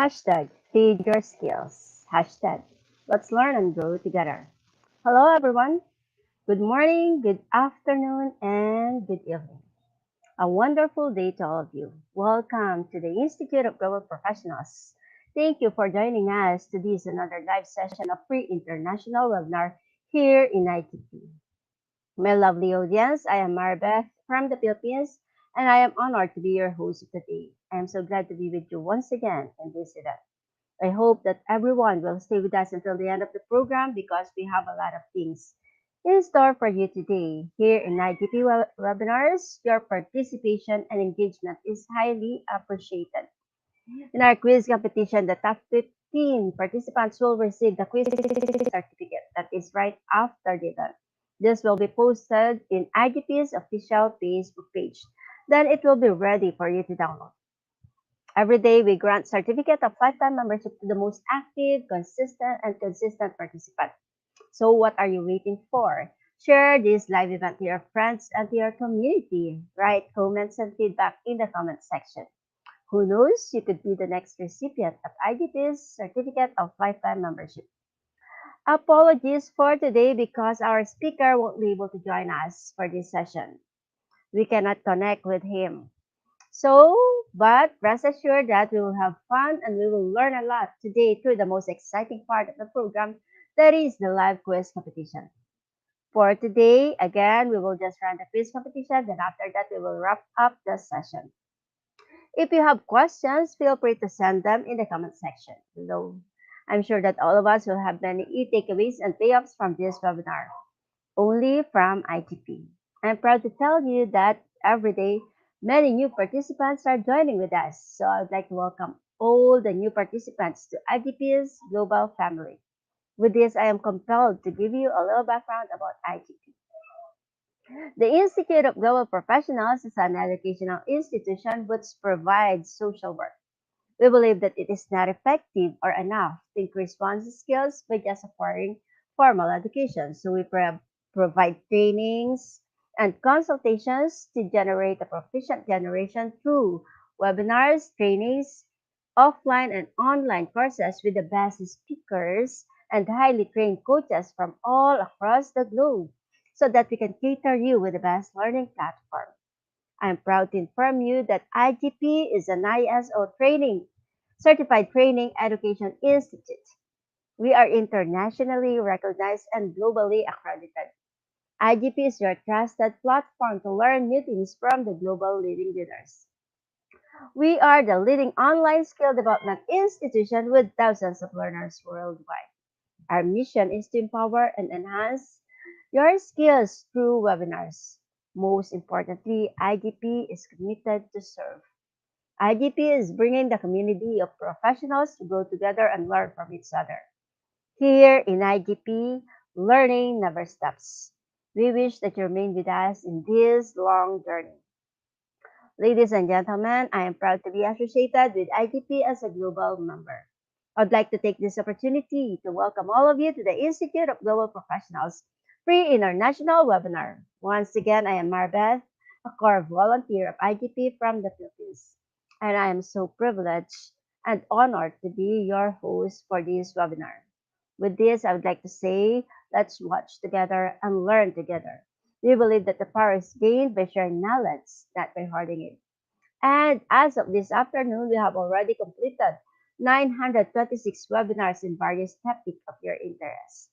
Hashtag feed your skills. Hashtag let's learn and grow together. Hello, everyone. Good morning, good afternoon, and good evening. A wonderful day to all of you. Welcome to the Institute of Global Professionals. Thank you for joining us to this another live session of free international webinar here in ITP. My lovely audience, I am Marbeth from the Philippines, and I am honored to be your host of the day. I am so glad to be with you once again in this event. I hope that everyone will stay with us until the end of the program because we have a lot of things in store for you today. Here in IGP webinars, your participation and engagement is highly appreciated. In our quiz competition, the top 15 participants will receive the quiz certificate that is right after the event. This will be posted in IGP's official Facebook page. Then it will be ready for you to download. Every day, we grant certificate of lifetime membership to the most active, consistent participant. So what are you waiting for? Share this live event to your friends and to your community. Write comments and feedback in the comment section. Who knows, you could be the next recipient of IDP's certificate of lifetime membership. Apologies for today because our speaker won't be able to join us for this session. We cannot connect with him. So, but rest assured that we will have fun and we will learn a lot today through the most exciting part of the program, that is the live quiz competition. For today, again, we will just run the quiz competition, then after that, we will wrap up the session. If you have questions, feel free to send them in the comment section below. I'm sure that all of us will have many takeaways and payoffs from this webinar, only from ITP. I'm proud to tell you that every day, many new participants are joining with us. So I'd like to welcome all the new participants to ITP's global family. With this, I am compelled to give you a little background about ITP. The Institute of Global Professionals is an educational institution which provides social work. We believe that it is not effective or enough to increase one's skills by just acquiring formal education. So we provide trainings and consultations to generate a proficient generation through webinars, trainings, offline and online courses with the best speakers and highly trained coaches from all across the globe so that we can cater you with the best learning platform. I'm proud to inform you that IGP is an ISO training, certified training education institute. We are internationally recognized and globally accredited. IGP is your trusted platform to learn new things from the global leading leaders. We are the leading online skill development institution with thousands of learners worldwide. Our mission is to empower and enhance your skills through webinars. Most importantly, IGP is committed to serve. IGP is bringing the community of professionals to grow together and learn from each other. Here in IGP, learning never stops. We wish that you remain with us in this long journey. Ladies and gentlemen, I am proud to be associated with IGP as a global member. I'd like to take this opportunity to welcome all of you to the Institute of Global Professionals Free International Webinar. Once again, I am Marbeth, a core volunteer of IGP from the Philippines, and I am so privileged and honored to be your host for this webinar. With this, I would like to say, let's watch together and learn together. We believe that the power is gained by sharing knowledge, not by hoarding it. And as of this afternoon, we have already completed 926 webinars in various topics of your interest.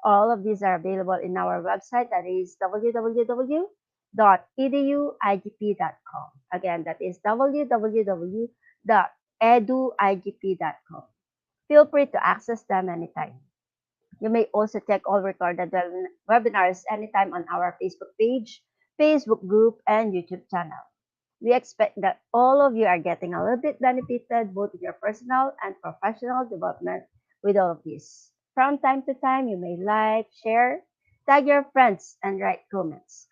All of these are available in our website, that is www.eduigp.com. Again, that is www.eduigp.com. Feel free to access them anytime. You may also check all recorded webinars anytime on our Facebook page, Facebook group, and YouTube channel. We expect that all of you are getting a little bit benefited both in your personal and professional development with all of this. From time to time, you may like, share, tag your friends, and write comments.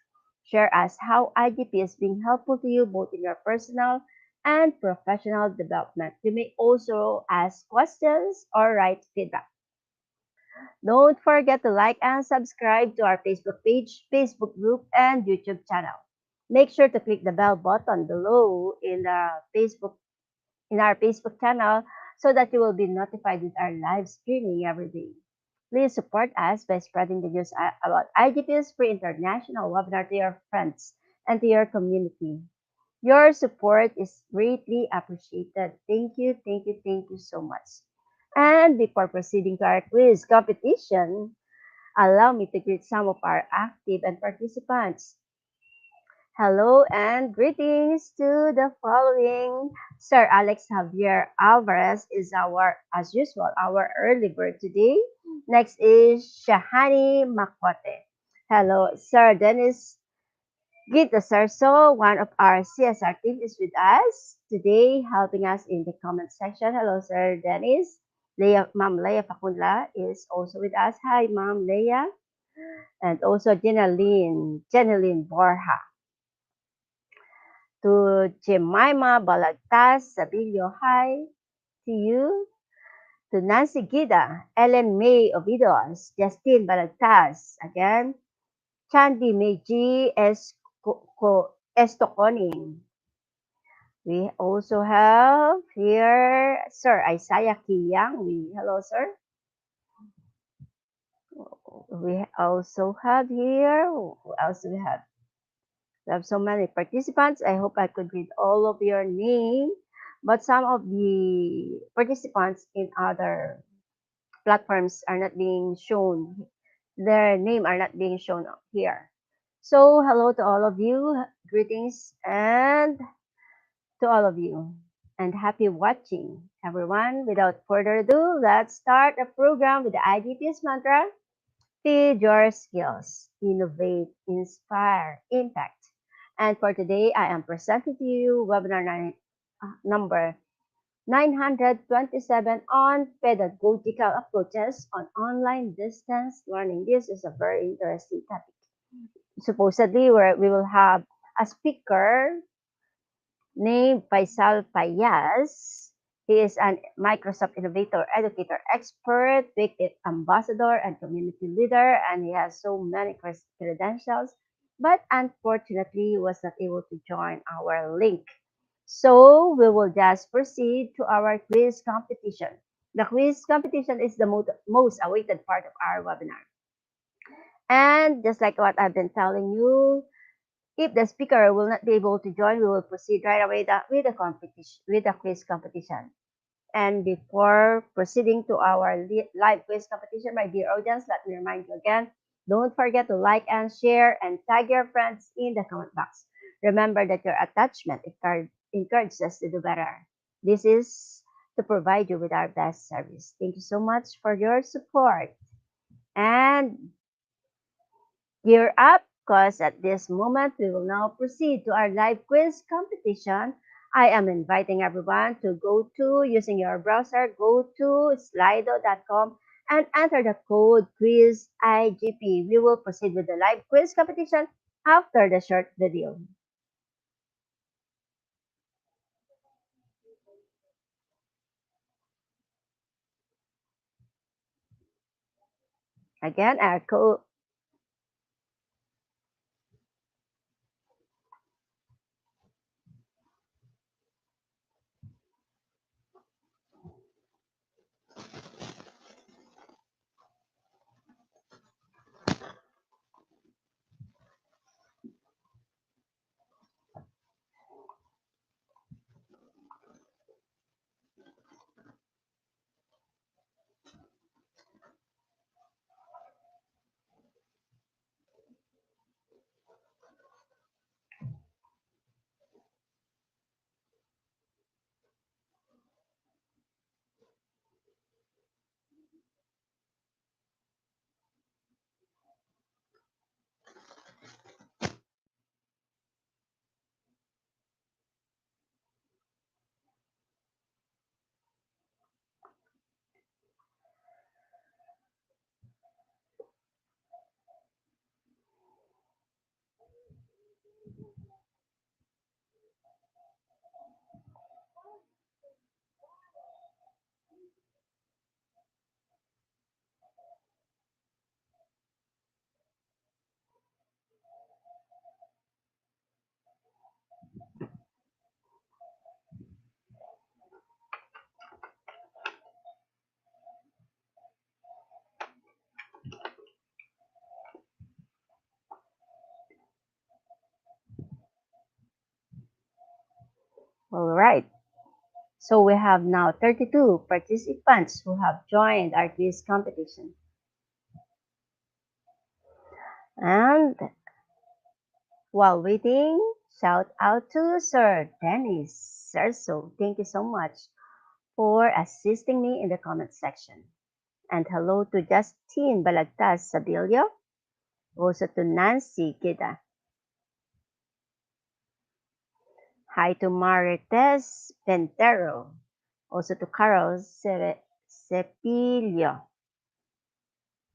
Share us how IGP is being helpful to you both in your personal and professional development. You may also ask questions or write feedback. Don't forget to like and subscribe to our Facebook page, Facebook group, and YouTube channel. Make sure to click the bell button below in our Facebook channel so that you will be notified with our live streaming every day. Please support us by spreading the news about IGP's free international webinar to your friends and to your community. Your support is greatly appreciated. Thank you, thank you, thank you so much. And before proceeding to our quiz competition, allow me to greet some of our active and participants. Hello and greetings to the following. Sir Alex Javier Alvarez is as usual, our early bird today. Next is Shahani Makote. Hello, Sir Dennis Gita Sarso, one of our CSR team, is with us today, helping us in the comment section. Hello, Sir Dennis. Ma'am Leia Facunla is also with us. Hi, Ma'am Leia. And also Jeneline Borja. To Jemima Balagtas Sabilio, hi to you. To Nancy Gida, Ellen May Ovidos, Justine Balagtas, again, Chandy Meiji Estoconing. We also have here Sir Isaiah Kiyang. Hello, sir. We also have here, who else do we have? We have so many participants. I hope I could read all of your name, but some of the participants in other platforms are not being shown. Their name are not being shown here. So hello to all of you. Greetings and to all of you. And happy watching, everyone. Without further ado, let's start the program with the IDP's mantra. Feed your skills, innovate, inspire, impact. And for today, I am presenting to you webinar number 927 on pedagogical approaches on online distance learning. This is a very interesting topic. Supposedly, we will have a speaker named Faisal Payas. He is an Microsoft Innovator Educator Expert, Wicked Ambassador, and Community Leader, and he has so many credentials, but unfortunately was not able to join our link. So we will just proceed to our quiz competition. The quiz competition is the most awaited part of our webinar. And just like what I've been telling you, if the speaker will not be able to join, we will proceed right away with the competition, with the quiz competition. And before proceeding to our live quiz competition, my dear audience, let me remind you again, don't forget to like and share and tag your friends in the comment box. Remember that your attachment encourages us to do better. This is to provide you with our best service. Thank you so much for your support. And gear up, because at this moment we will now proceed to our live quiz competition. I am inviting everyone to go to, using your browser, go to slido.com and enter the code quiz IGP. We will proceed with the live quiz competition after the short video. Again, our code. All right. So we have now 32 participants who have joined our quiz competition. And while waiting, shout out to Sir Dennis Serso. Thank you so much for assisting me in the comment section. And hello to Justine Balagtas Sabilio, also to Nancy Gida. Hi to Marites Pentero, also to Carol Cepilio,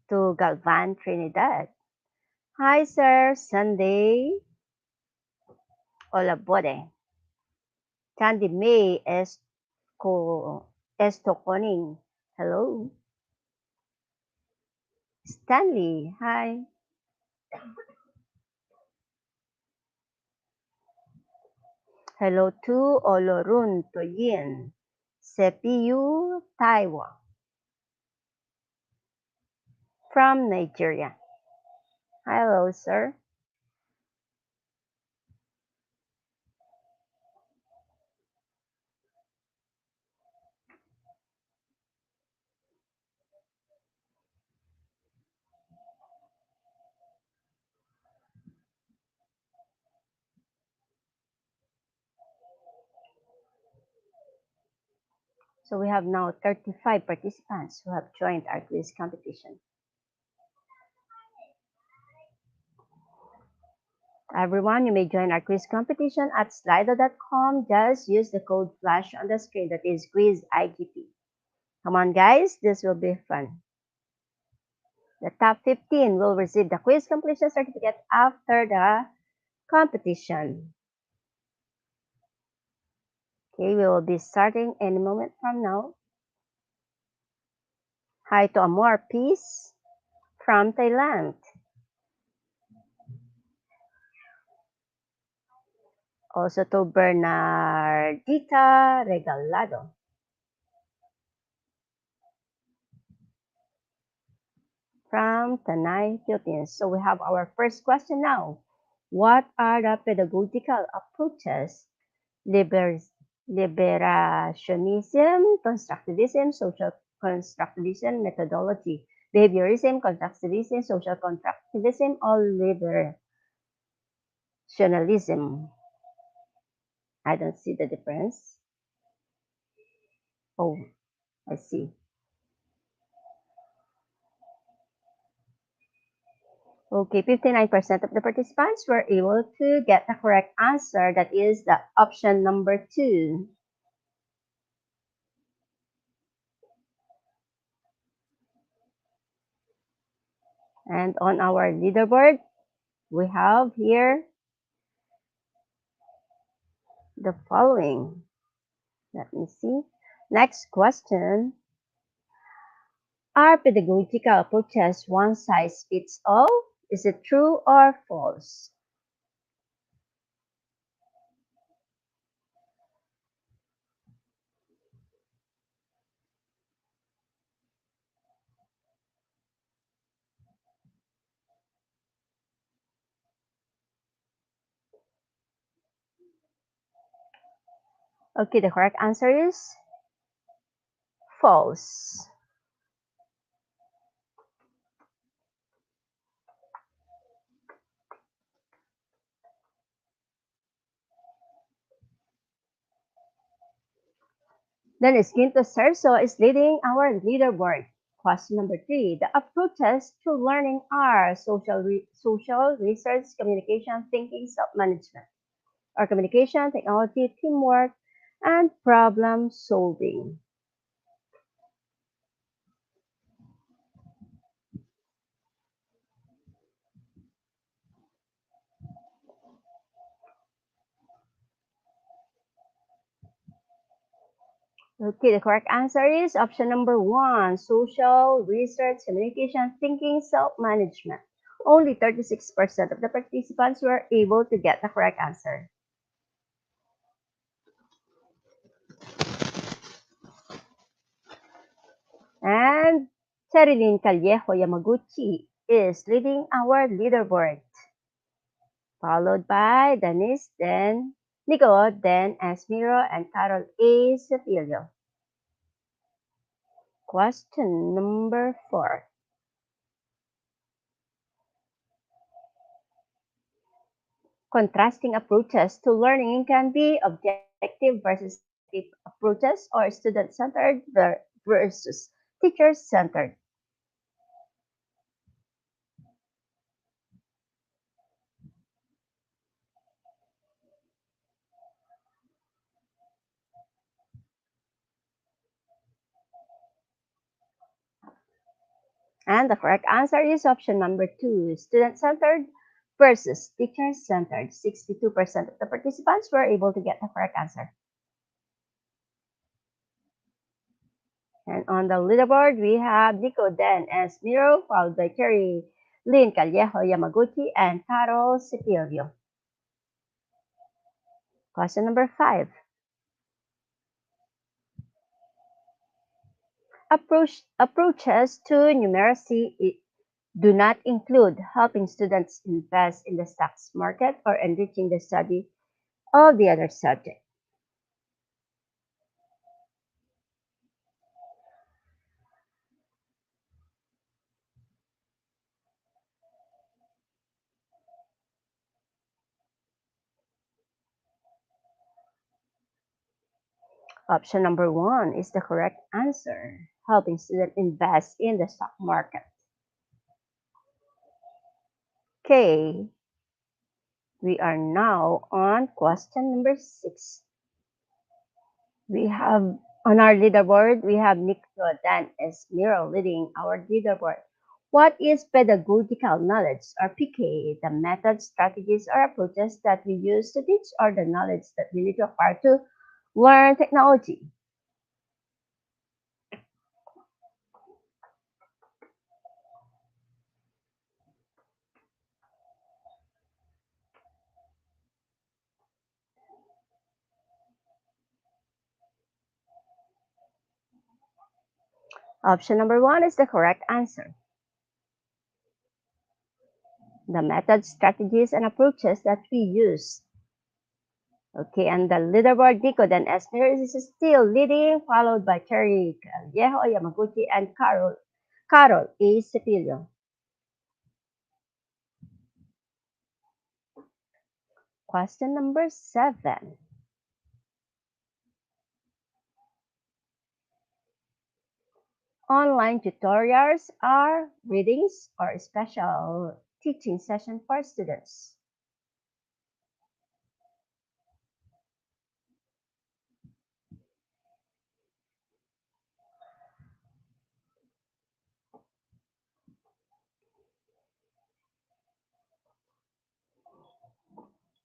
to Galvan Trinidad. Hi Sir Sunday Olabode. Candy May Estoconing. Hello. Stanley. Hi. Hello to Olorun Toyin. Sepiyu Taiwa from Nigeria. Hello, sir. So we have now 35 participants who have joined our quiz competition. Everyone, you may join our quiz competition at slido.com. Just use the code flash on the screen, that is quiz IGP. Come on, guys, this will be fun. The top 15 will receive the quiz completion certificate after the competition. Okay, we will be starting any moment from now. Hi to Amor Peace from Thailand. Also to Bernardita Regalado from Tanay, Philippines. So we have our first question now. What are the pedagogical approaches? Liber Liberationism, constructivism, social constructivism, methodology, behaviorism, constructivism, social constructivism, or liberationalism. I don't see the difference. Oh, I see. Okay, 59% of the participants were able to get the correct answer. That is the option number 2. And on our leaderboard, we have here the following. Let me see. Next question. Are pedagogical approaches one size fits all? Is it true or false? Okay, the correct answer is false. Then Esquinto Cerso is leading our leaderboard. Question number 3. The approaches to learning are social research, communication, thinking, self-management, or communication, technology, teamwork, and problem solving. Okay, the correct answer is option number 1, social research, communication, thinking, self-management. Only 36% of the participants were able to get the correct answer. And Cherilyn Callejo Yamaguchi is leading our leaderboard, followed by Denise, then Nico, then Esmiro, and Carol A. Cecilio. Question number 4. Contrasting approaches to learning can be objective versus subjective approaches or student-centered versus teacher-centered. And the correct answer is option number 2, student-centered versus teacher-centered. 62% of the participants were able to get the correct answer. And on the leaderboard, we have Nico Den and Miro, followed by Cherry Lynn Callejo Yamaguchi and Carol Cipilio. Question number 5. Approaches to numeracy do not include helping students invest in the stocks market or enriching the study of the other subject. Option number 1 is the correct answer, helping students invest in the stock market. Okay, we are now on question number 6. We have on our leaderboard, we have Nico Dan Esmiro leading our leaderboard. What is pedagogical knowledge or PK? The methods, strategies, or approaches that we use to teach or the knowledge that we need to acquire to learn technology. Option number 1 is the correct answer. The methods, strategies, and approaches that we use. Okay, and the leaderboard, Nico then Esmer is still leading, followed by Cherry Callejo Yamaguchi and Carol A. Cepillo. Question number 7. Online tutorials are readings or special teaching session for students.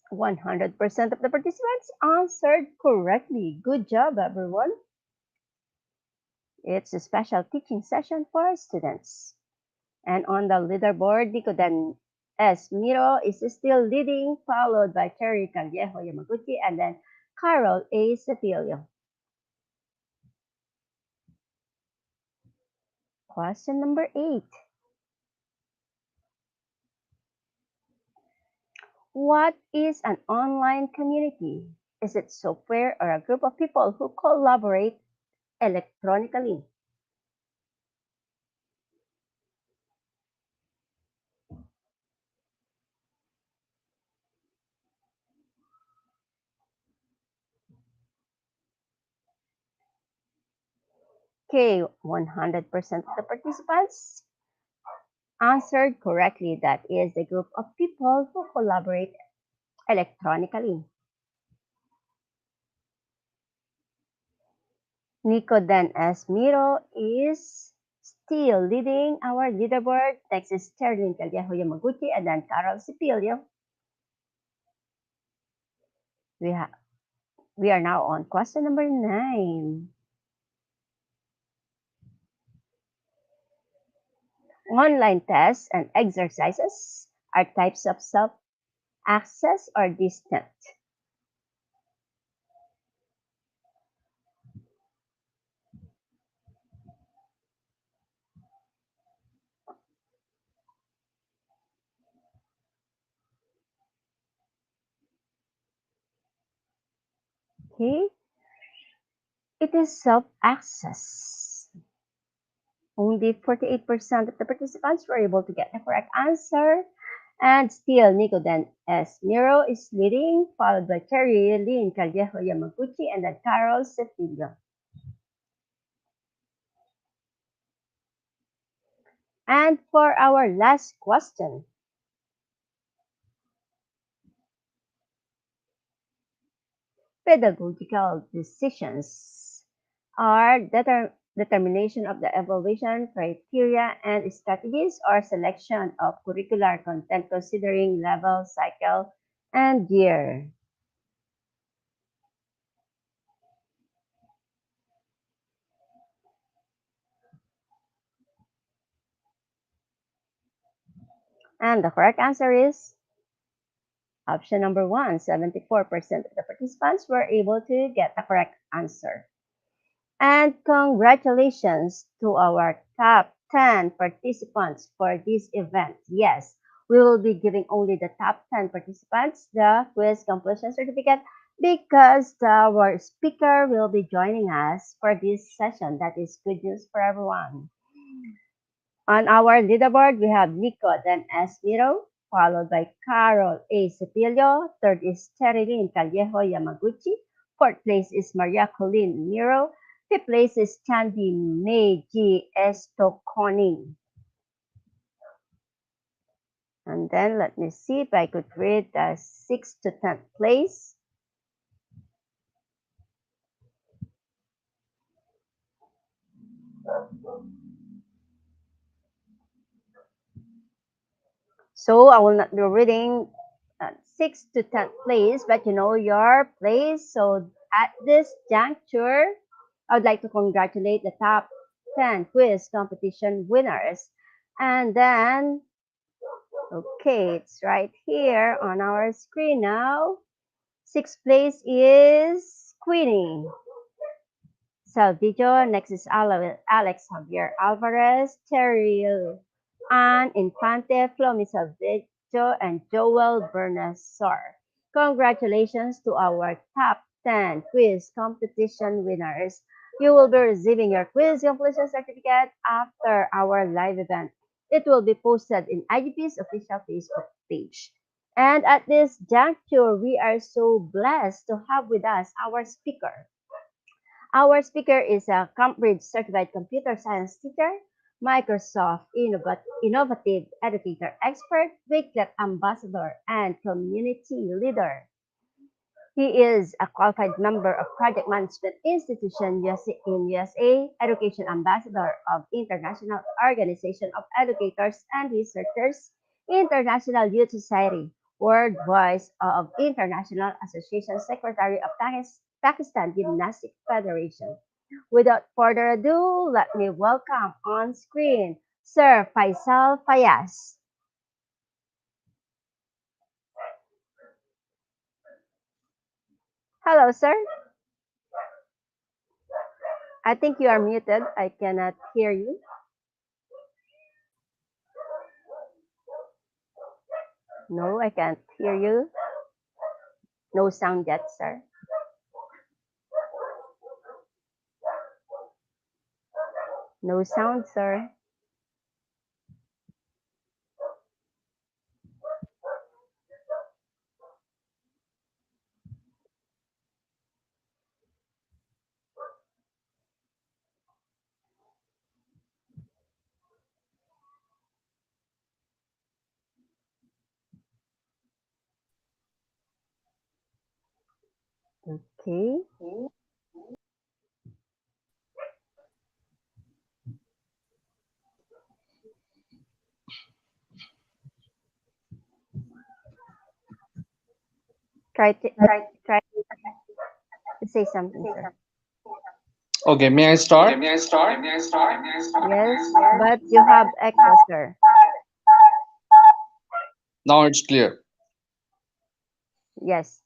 One 100% of the participants answered correctly. Good job, everyone. It's a special teaching session for students. And on the leaderboard, Nicodan S. Miro is still leading, followed by Cherry Callejo Yamaguchi and then Carol A. Cepillo. Question number 8. What is an online community? Is it software or a group of people who collaborate electronically? Okay, 100% of the participants answered correctly. That is a group of people who collaborate electronically. Nico then as Miro is still leading our leaderboard. Next is Sterling Callejo Yamaguchi and then Carol Cipilio. We, ha- we are now on question number 9. Online tests and exercises are types of self-access or distant. Okay, it is self-access. Only 48% of the participants were able to get the correct answer. And still, Nico then S. Miro is leading, followed by Terry Lynn Callejo Yamaguchi and then Carol Cepillo. And for our last question, pedagogical decisions are determination of the evaluation criteria and strategies or selection of curricular content considering level, cycle, and year. And the correct answer is option number one. 74% of the participants were able to get the correct answer. And congratulations to our top 10 participants for this event. Yes, we will be giving only the top 10 participants the quiz completion certificate because our speaker will be joining us for this session. That is good news for everyone. On our leaderboard, we have Nico, then Esmiro, followed by Carol A. Cepillo. Third is Terilyn Callejo Yamaguchi. Fourth place is Maria Colleen Miro. Fifth place is Chandy May G. Estoconi. And then let me see if I could read the 6th to 10th place. So I will not be reading 6th to 10th place, but you know your place. So at this juncture, I would like to congratulate the top 10 quiz competition winners. And then, okay, it's right here on our screen now. 6th place is Queenie. Saldijo. Next is Alex Javier Alvarez, Cheryl Ann Infante, Flomi Saldijo, and Joel Bernasar. Congratulations to our top 10 quiz competition winners. You will be receiving your quiz completion certificate after our live event. It will be posted in IGP's official Facebook page. And at this juncture, we are so blessed to have with us our speaker. Our speaker is a Cambridge certified computer science teacher, Microsoft innovative educator expert, Wakelet ambassador, and community leader. He is a qualified member of Project Management Institution USA in USA, Education Ambassador of International Organization of Educators and Researchers, International Youth Society, World Voice of International Association Secretary of Pakistan Gymnastic Federation. Without further ado, let me welcome on screen Sir Faisal Fayaz. Hello, sir. I think you are muted. I cannot hear you. No, I can't hear you. No sound yet, sir. No sound, sir. Okay. Try to say something, sir. Okay, may I start? Yes, but you have echo, sir. Now it's clear. Yes.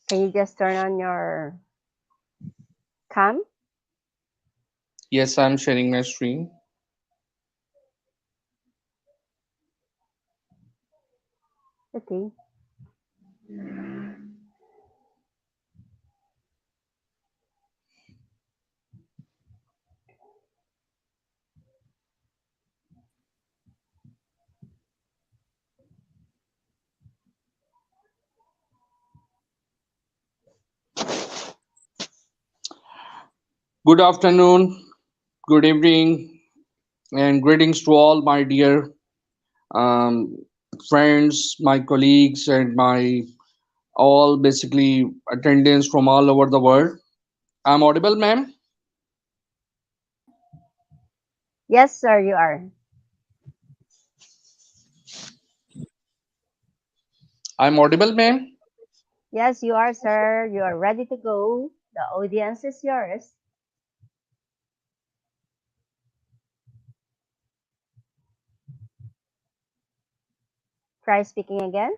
Can you just turn on your cam? Yes, I'm sharing my screen. Okay. Good afternoon, good evening, and greetings to all my dear um, friends, my colleagues, and my all basically attendants from all over the world. I'm audible, ma'am. Yes, sir, you are. I'm audible, ma'am. Yes, you are, sir. You are ready to go. The audience is yours. Try speaking again.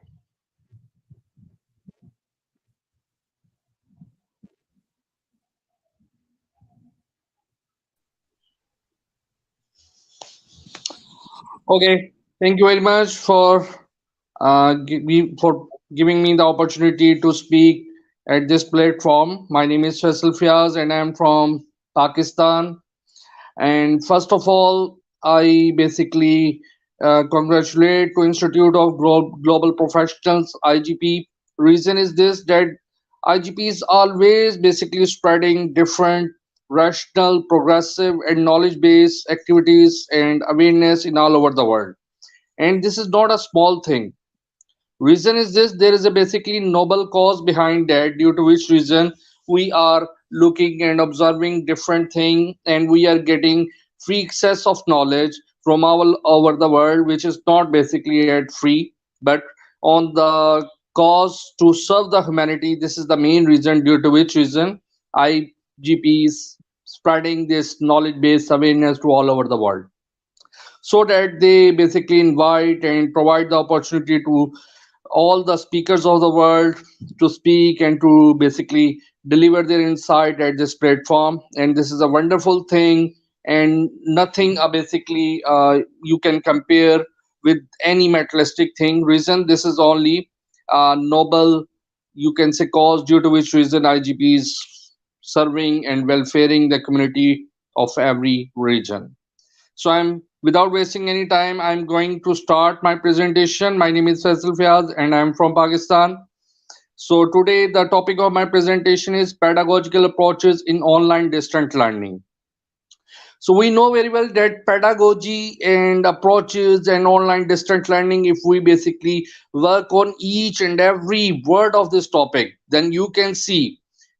Okay, thank you very much for for giving me the opportunity to speak at this platform. My name is Faisal Fiaz, and I'm from Pakistan. And first of all, I basically congratulate to Institute of Global Professionals (IGP). Reason is this that IGP is always basically spreading different rational, progressive, and knowledge-based activities and awareness in all over the world. And this is not a small thing. Reason is this, there is a basically noble cause behind that, due to which reason we are looking and observing different thing, and we are getting free access of knowledge from all over the world, which is not basically at free, but on the cause to serve the humanity. This is the main reason, due to which reason IGP is spreading this knowledge based awareness to all over the world, so that they basically invite and provide the opportunity to all the speakers of the world to speak and to basically deliver their insight at this platform. And this is a wonderful thing, and nothing basically you can compare with any materialistic thing. Reason this is only noble, you can say, cause, due to which reason IGP is serving and welfaring the community of every region. So I'm without wasting any time, I'm going to start my presentation. My name is Faisal Fiaz and I'm from Pakistan. So today the topic of my presentation is pedagogical approaches in online distant learning. So we know very well that pedagogy and approaches and online distant learning, if we basically work on each and every word of this topic, then you can see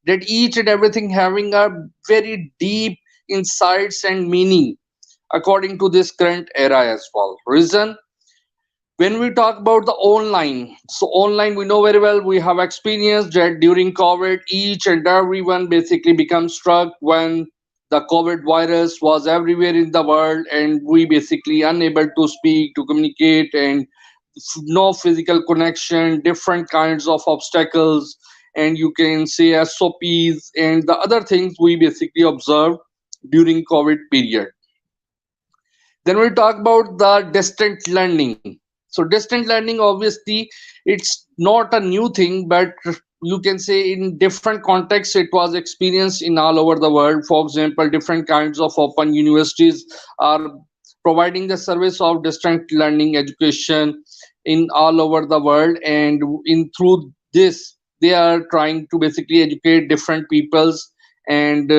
that each and everything having a very deep insights and meaning according to this current era as well. Reason, when we talk about the online, so online we know very well, we have experienced that during COVID each and everyone basically becomes struck when the COVID virus was everywhere in the world, and we basically unable to speak, to communicate, and no physical connection, different kinds of obstacles, and you can say SOPs and the other things we basically observed during COVID period. Then we'll talk about the distant learning. So distant learning, obviously, it's not a new thing, but you can say in different contexts it was experienced in all over the world. For example, different kinds of open universities are providing the service of distant learning education in all over the world, and in through this they are trying to basically educate different peoples, and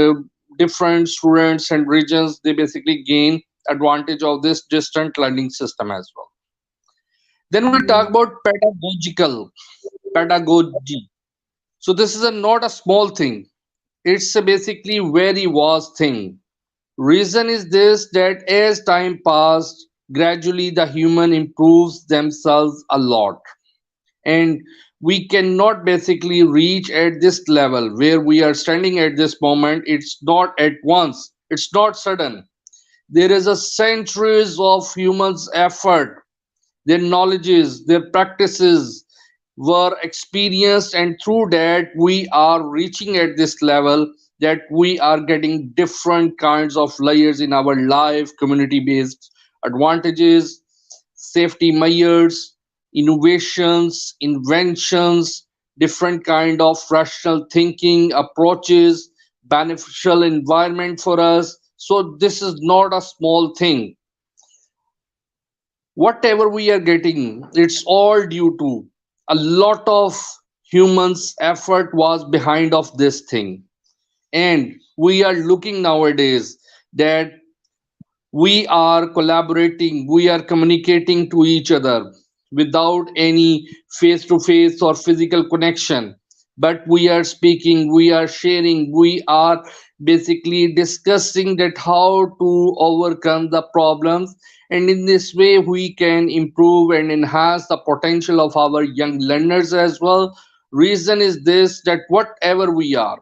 different students and regions, they basically gain advantage of this distant learning system as well. Then we talk about pedagogical pedagogy. So this is a not a small thing. It's a basically very vast thing. Reason is this that as time passed, gradually the human improves themselves a lot. And we cannot basically reach at this level where we are standing at this moment. It's not at once. It's not sudden. There is a centuries of humans' effort, their knowledges, their practices were experienced, and through that we are reaching at this level that we are getting different kinds of layers in our life, community based advantages, safety measures, innovations, inventions, different kind of rational thinking approaches, beneficial environment for us. So this is not a small thing. Whatever we are getting, it's all due to a lot of humans effort was behind of this thing. And we are looking nowadays that we are collaborating, we are communicating to each other without any face to face or physical connection, but we are speaking, we are sharing, we are basically discussing that how to overcome the problems, and in this way we can improve and enhance the potential of our young learners as well. Reason is this, that whatever we are,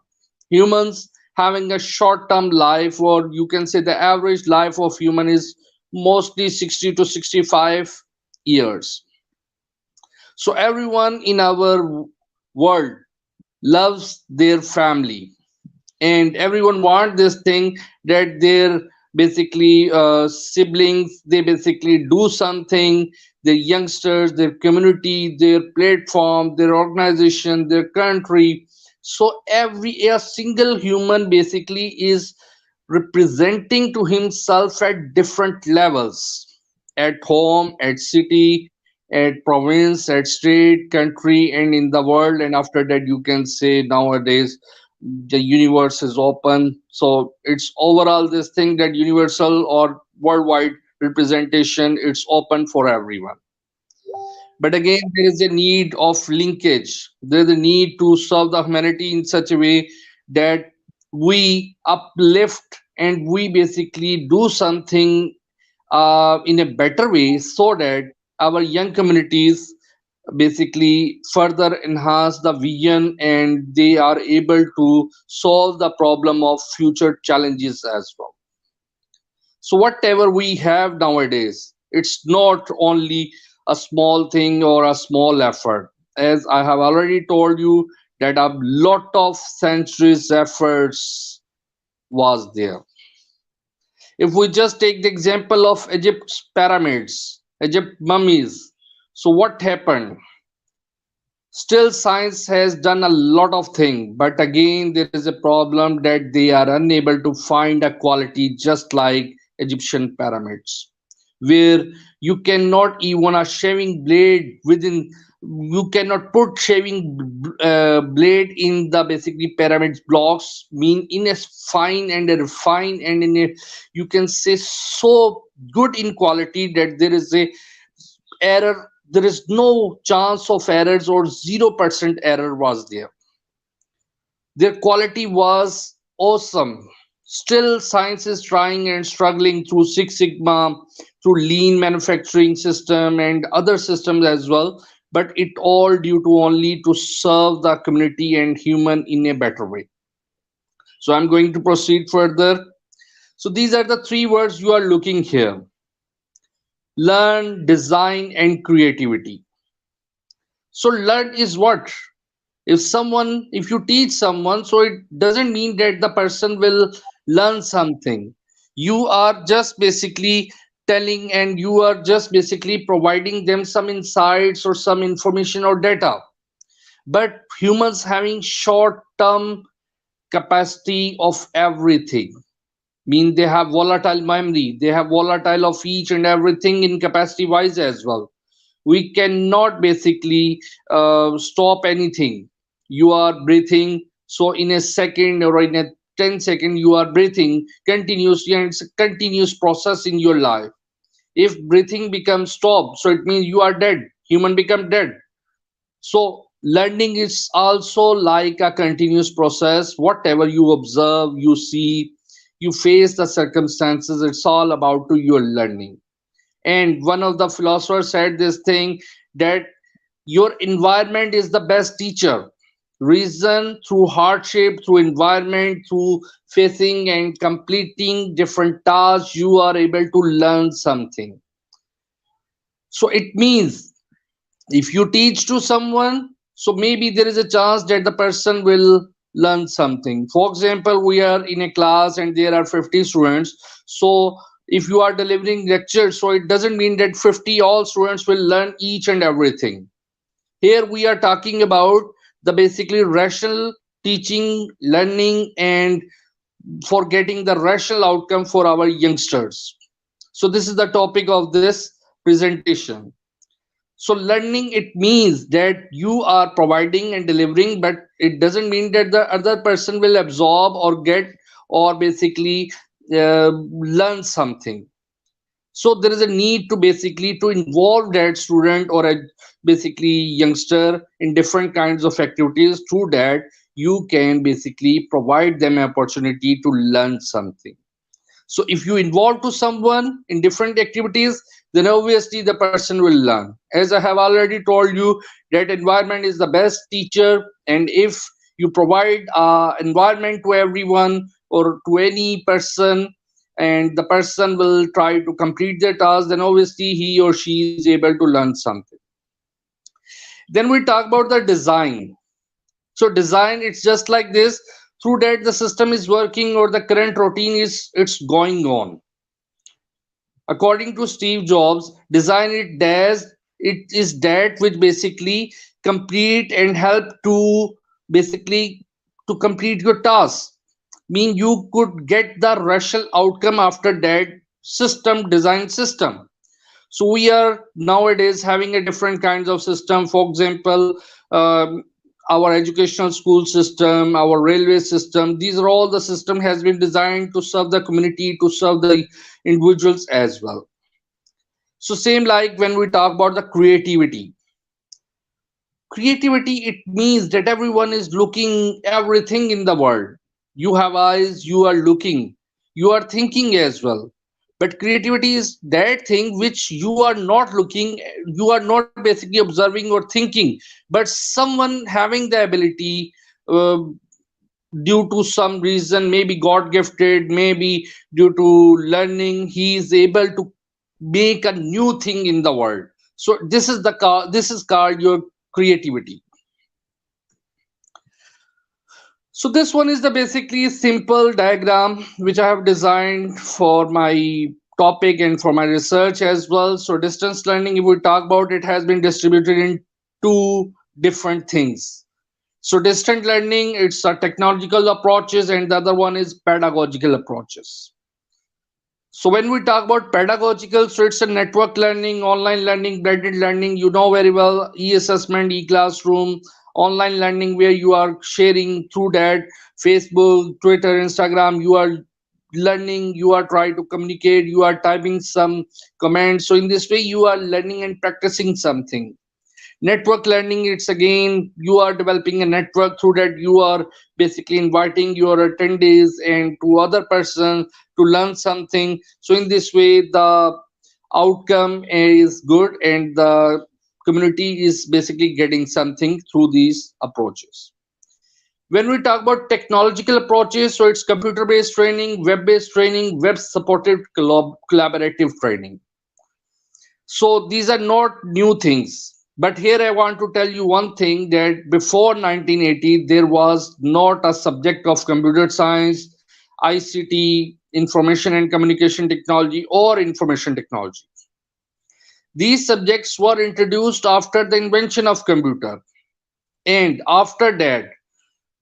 humans having a short term life, or you can say the average life of human is mostly 60 to 65 years. So everyone in our world loves their family, and everyone want this thing that their basically siblings, they basically do something, their youngsters, their community, their platform, their organization, their country. So every a single human basically is representing to himself at different levels, at home, at city, at province, at state, country, and in the world. And after that, you can say nowadays the universe is open. So it's overall this thing that universal or worldwide representation, it's open for everyone. But again, there is a need of linkage. There is a need to serve the humanity in such a way that we uplift and we basically do something in a better way, so that our young communities basically further enhance the vision and they are able to solve the problem of future challenges as well. So whatever we have nowadays, it's not only a small thing or a small effort. As I have already told you, that a lot of centuries efforts was there. If we just take the example of Egypt's pyramids, Egypt mummies, so what happened? Still, science has done a lot of things, but again, there is a problem that they are unable to find a quality just like Egyptian pyramids, where you cannot even a shaving blade within, you cannot put shaving blade in the basically pyramids blocks, mean in a fine and a refined and in a, you can say, so good in quality that there is a error, there is no chance of errors, or 0% error was there. Their quality was awesome. Still, science is trying and struggling through Six Sigma, through lean manufacturing system and other systems as well, but it all due to only to serve the community and human in a better way. So I'm going to proceed further. So these are the three words you are looking here: learn, design, and creativity. So learn is what? If someone, if you teach someone, so it doesn't mean that the person will learn something. You are just basically telling and you are just basically providing them some insights or some information or data. But humans having short term capacity of everything, mean they have volatile memory, they have volatile of each and everything in capacity wise as well. We cannot basically stop anything. You are breathing, so in a second or in a 10 second you are breathing continuously, and it's a continuous process in your life. If breathing becomes stopped, so it means you are dead, human become dead. So learning is also like a continuous process. Whatever you observe, you see, you face the circumstances, it's all about to your learning. And one of the philosophers said this thing, that your environment is the best teacher. Reason, through hardship, through environment, through facing and completing different tasks, you are able to learn something. So it means if you teach to someone, so maybe there is a chance that the person will learn something. For example, we are in a class and there are 50 students. So if you are delivering lectures, so it doesn't mean that 50 all students will learn each and everything. Here we are talking about the basically rational teaching, learning, and for getting the rational outcome for our youngsters. So this is the topic of this presentation. So learning, it means that you are providing and delivering, but it doesn't mean that the other person will absorb or get or basically learn something. So there is a need to basically to involve that student or a basically youngster in different kinds of activities. Through that, you can basically provide them an opportunity to learn something. So if you involve to someone in different activities, then obviously the person will learn. As I have already told you, that environment is the best teacher, and if you provide environment to everyone or to any person, and the person will try to complete their task, then obviously he or she is able to learn something. Then we talk about the design. So design, it's just like this. Through that the system is working or the current routine is it's going on. According to Steve Jobs, design it is that which basically complete and help to basically to complete your task. Mean you could get the rational outcome after that design system. So we are nowadays having a different kinds of system. For example, our educational school system, our railway system, these are all the system has been designed to serve the community, to serve the individuals as well. So same like when we talk about the creativity, it means that everyone is looking everything in the world. You have eyes, you are looking, you are thinking as well. But creativity is that thing which you are not looking, you are not basically observing or thinking, but someone having the ability, uh, due to some reason, maybe god gifted, maybe due to learning, he is able to make a new thing in the world. So this is called your creativity. So this one is the basically simple diagram which I have designed for my topic and for my research as well. So distance learning, if we talk about, it has been distributed in two different things. So distant learning, it's a technological approaches, and the other one is pedagogical approaches. So when we talk about pedagogical, so it's a network learning, online learning, blended learning. You know very well, e-assessment, e-classroom, online learning where you are sharing through that Facebook, Twitter, Instagram. You are learning, you are trying to communicate, you are typing some comments. So in this way, you are learning and practicing something. Network learning, it's again you are developing a network. Through that you are basically inviting your attendees and to other person to learn something. So in this way the outcome is good and the community is basically getting something through these approaches. When we talk about technological approaches, so it's computer based training, web based training, web supported collaborative training. So these are not new things. But here I want to tell you one thing, that before 1980, there was not a subject of computer science, ICT, information and communication technology, or information technology. These subjects were introduced after the invention of computer. And after that,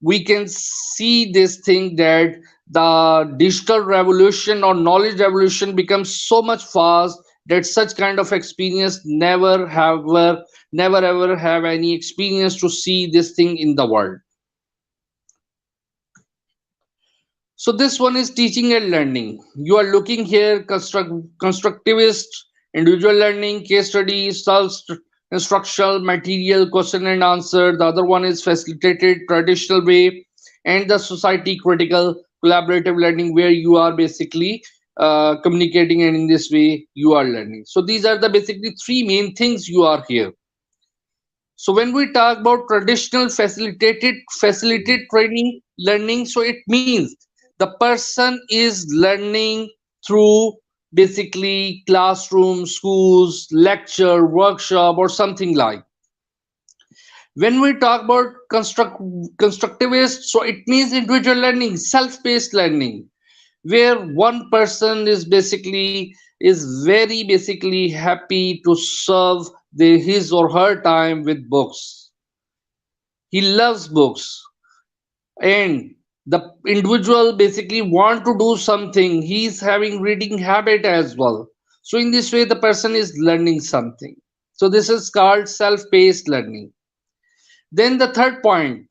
we can see this thing that the digital revolution or knowledge revolution becomes so much fast that such kind of experience never ever have any experience to see this thing in the world. So this one is teaching and learning. You are looking here constructivist, individual learning, case study, instructional material, question and answer. The other one is facilitated traditional way, and the society critical collaborative learning where you are basically communicating, and in this way you are learning. So these are the basically three main things you are here. So when we talk about traditional facilitated training learning, so it means the person is learning through basically classroom, schools, lecture, workshop, or something like. When we talk about constructivist, so it means individual learning, self-paced learning. where one person is very basically happy to serve his or her time with books. He loves books, and the individual basically want to do something. He's having reading habit as well. So in this way, the person is learning something. So this is called self-paced learning. Then the third point,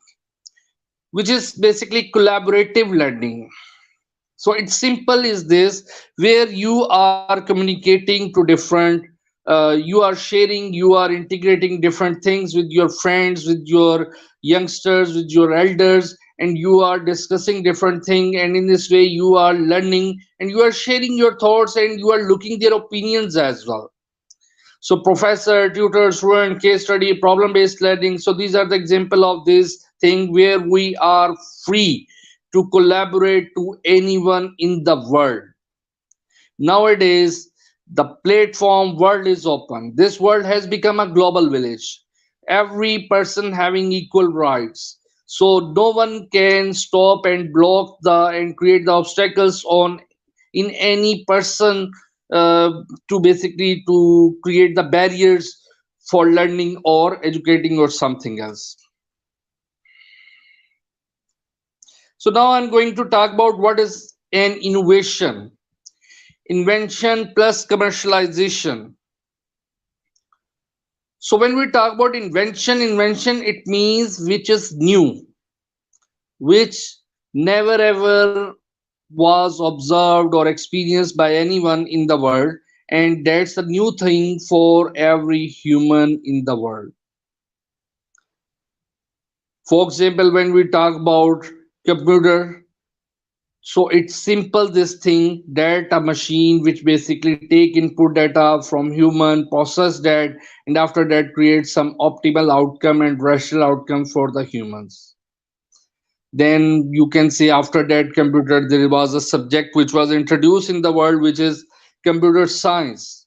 which is basically collaborative learning. So it's simple is this, where you are communicating to different, you are sharing, you are integrating different things with your friends, with your youngsters, with your elders, and you are discussing different thing. And in this way, you are learning and you are sharing your thoughts and you are looking their opinions as well. So professor, tutor, student, case study, problem-based learning. So these are the example of this thing where we are free to collaborate to anyone in the world. Nowadays, the platform world is open. This world has become a global village. Every person having equal rights. So no one can stop and block the and create the obstacles on in any person, uh, to basically to create the barriers for learning or educating or something else. So now I'm going to talk about what is an innovation. Invention plus commercialization. So when we talk about invention, it means which is new, which never ever was observed or experienced by anyone in the world, and that's a new thing for every human in the world. For example, when we talk about computer, so it's simple this thing that a machine which basically take input data from human, process that, and after that create some optimal outcome and rational outcome for the humans. Then you can say after that computer there was a subject which was introduced in the world, which is computer science,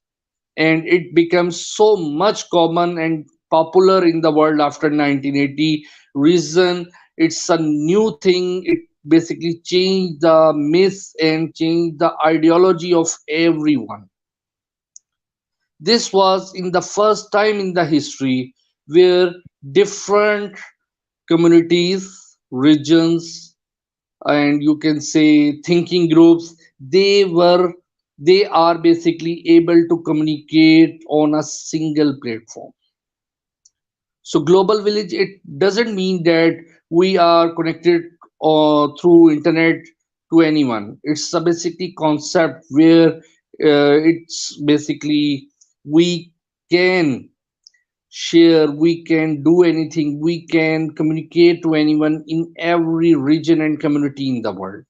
and it becomes so much common and popular in the world after 1980. Reason, it's a new thing. It basically changed the myths and changed the ideology of everyone. This was in the first time in the history where different communities, regions, and you can say thinking groups, they are basically able to communicate on a single platform. So global village, it doesn't mean that we are connected through internet to anyone. It's a basically concept where it's basically we can share, we can do anything, we can communicate to anyone in every region and community in the world.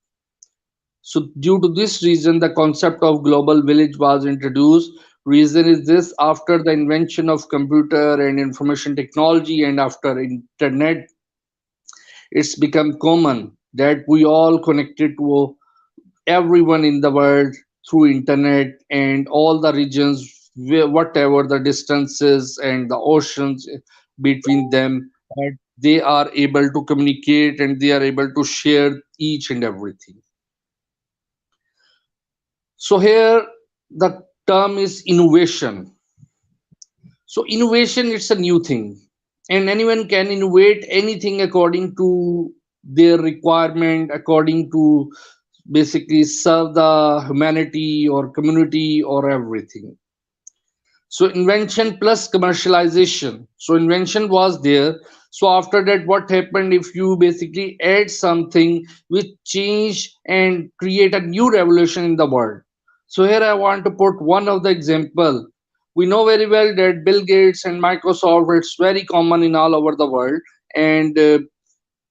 So due to this reason, the concept of global village was introduced. Reason is this: after the invention of computer and information technology, and after internet, it's become common that we all connected to everyone in the world through internet, and all the regions, whatever the distances and the oceans between them, and they are able to communicate and they are able to share each and everything. So here the term is innovation. So innovation, it's a new thing, and anyone can innovate anything according to their requirement, according to basically serve the humanity or community or everything. So invention plus commercialization. So invention was there. So after that, what happened if you basically add something which change and create a new revolution in the world? So here I want to put one of the example. We know very well that Bill Gates and Microsoft, it's very common in all over the world. And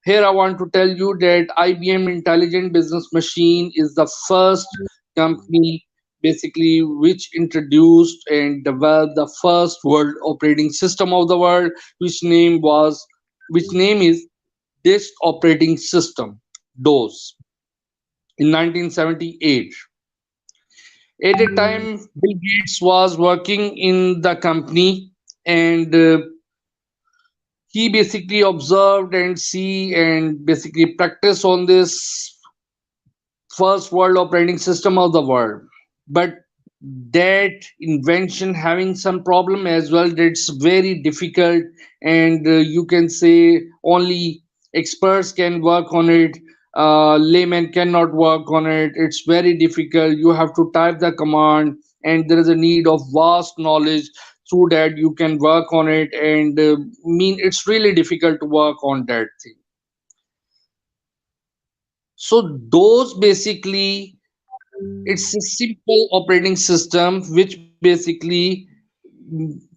here I want to tell you that IBM Intelligent Business Machine is the first company basically which introduced and developed the first world operating system of the world, which name is Disk Operating System, DOS, in 1978. At the time, Bill Gates was working in the company, and he basically observed and see and basically practice on this first world operating system of the world. But that invention having some problem as well, that's very difficult, and you can say only experts can work on it. Layman cannot work on it. It's very difficult. You have to type the command, and there is a need of vast knowledge. Through that you can work on it, and mean it's really difficult to work on that thing. So those basically, it's a simple operating system which basically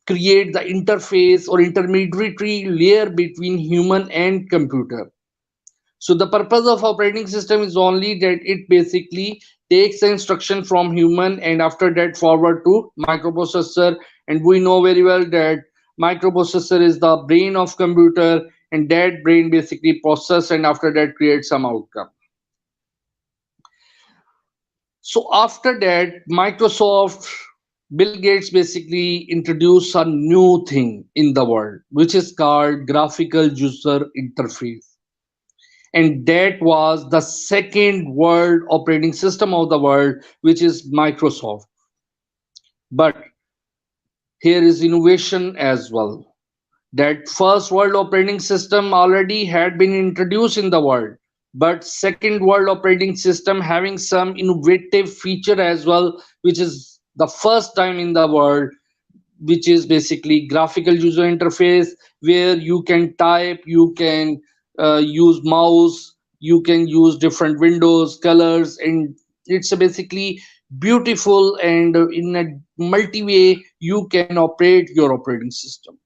create the interface or intermediary layer between human and computer. So the purpose of operating system is only that it basically takes the instruction from human and after that forward to microprocessor. And we know very well that microprocessor is the brain of computer, and that brain basically process and after that creates some outcome. So after that, Microsoft, Bill Gates basically introduced a new thing in the world, which is called graphical user interface. And that was the second world operating system of the world, which is Microsoft. But here is innovation as well. That first world operating system already had been introduced in the world, but second world operating system having some innovative feature as well, which is the first time in the world, which is basically graphical user interface, where you can type, you can use mouse, you can use different windows colors, and it's a basically beautiful, and in a multi way you can operate your operating system.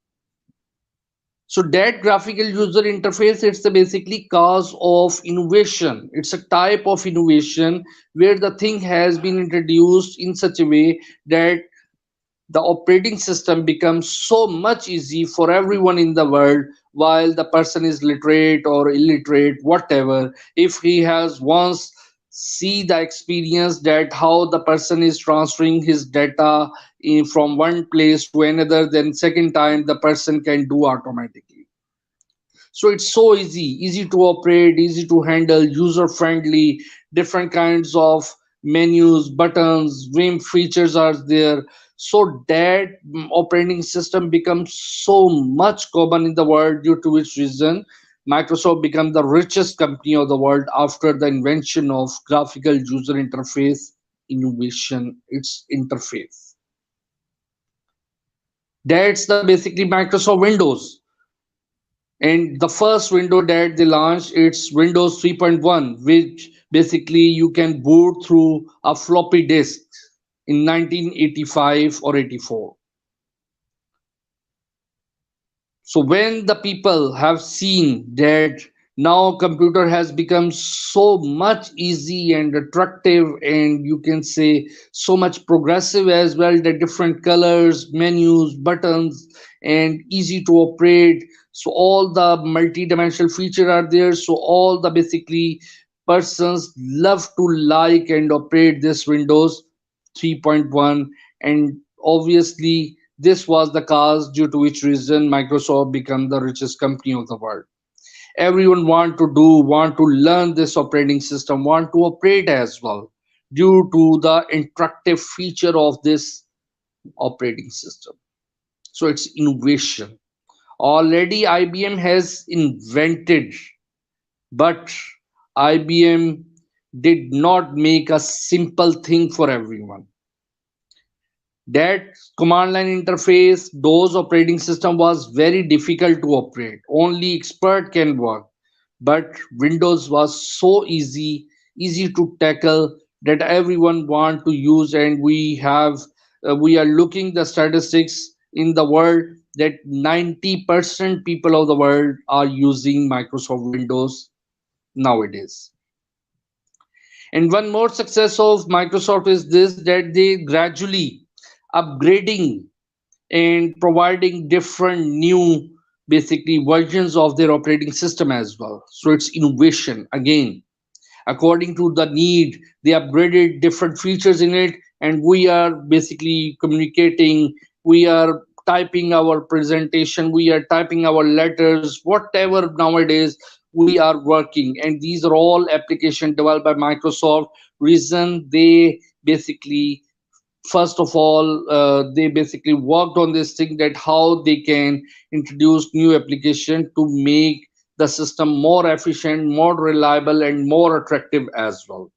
So that graphical user interface, it's a basically cause of innovation. It's a type of innovation where the thing has been introduced in such a way that the operating system becomes so much easy for everyone in the world, while the person is literate or illiterate, whatever. If he has once see the experience that how the person is transferring his data from one place to another, then second time the person can do automatically. So it's so easy to operate, easy to handle, user friendly. Different kinds of menus, buttons, vim features are there. So that operating system becomes so much common in the world, due to which reason Microsoft became the richest company of the world after the invention of graphical user interface innovation, its interface. That's the basically Microsoft Windows. And the first window that they launched, it's Windows 3.1, which basically you can boot through a floppy disk in 1985 or 84. So when the people have seen that now computer has become so much easy and attractive, and you can say so much progressive as well, the different colors, menus, buttons, and easy to operate. So all the multi-dimensional feature are there. So all the basically persons love to like and operate this Windows 3.1, and obviously this was the cause due to which reason Microsoft became the richest company of the world. Everyone want to learn this operating system, want to operate as well, due to the attractive feature of this operating system. So it's innovation. Already IBM has invented, but IBM did not make a simple thing for everyone. That command line interface, those operating system was very difficult to operate. Only expert can work. But Windows was so easy to tackle, that everyone want to use, and we are looking the statistics in the world that 90% people of the world are using Microsoft Windows nowadays. And one more success of Microsoft is this, that they gradually upgrading and providing different new basically versions of their operating system as well. So it's innovation again. According to the need, they upgraded different features in it, and we are basically communicating, we are typing our presentation, we are typing our letters, whatever nowadays we are working. And these are all applications developed by Microsoft reason they basically, first of all, they basically worked on this thing that how they can introduce new application to make the system more efficient, more reliable, and more attractive as well.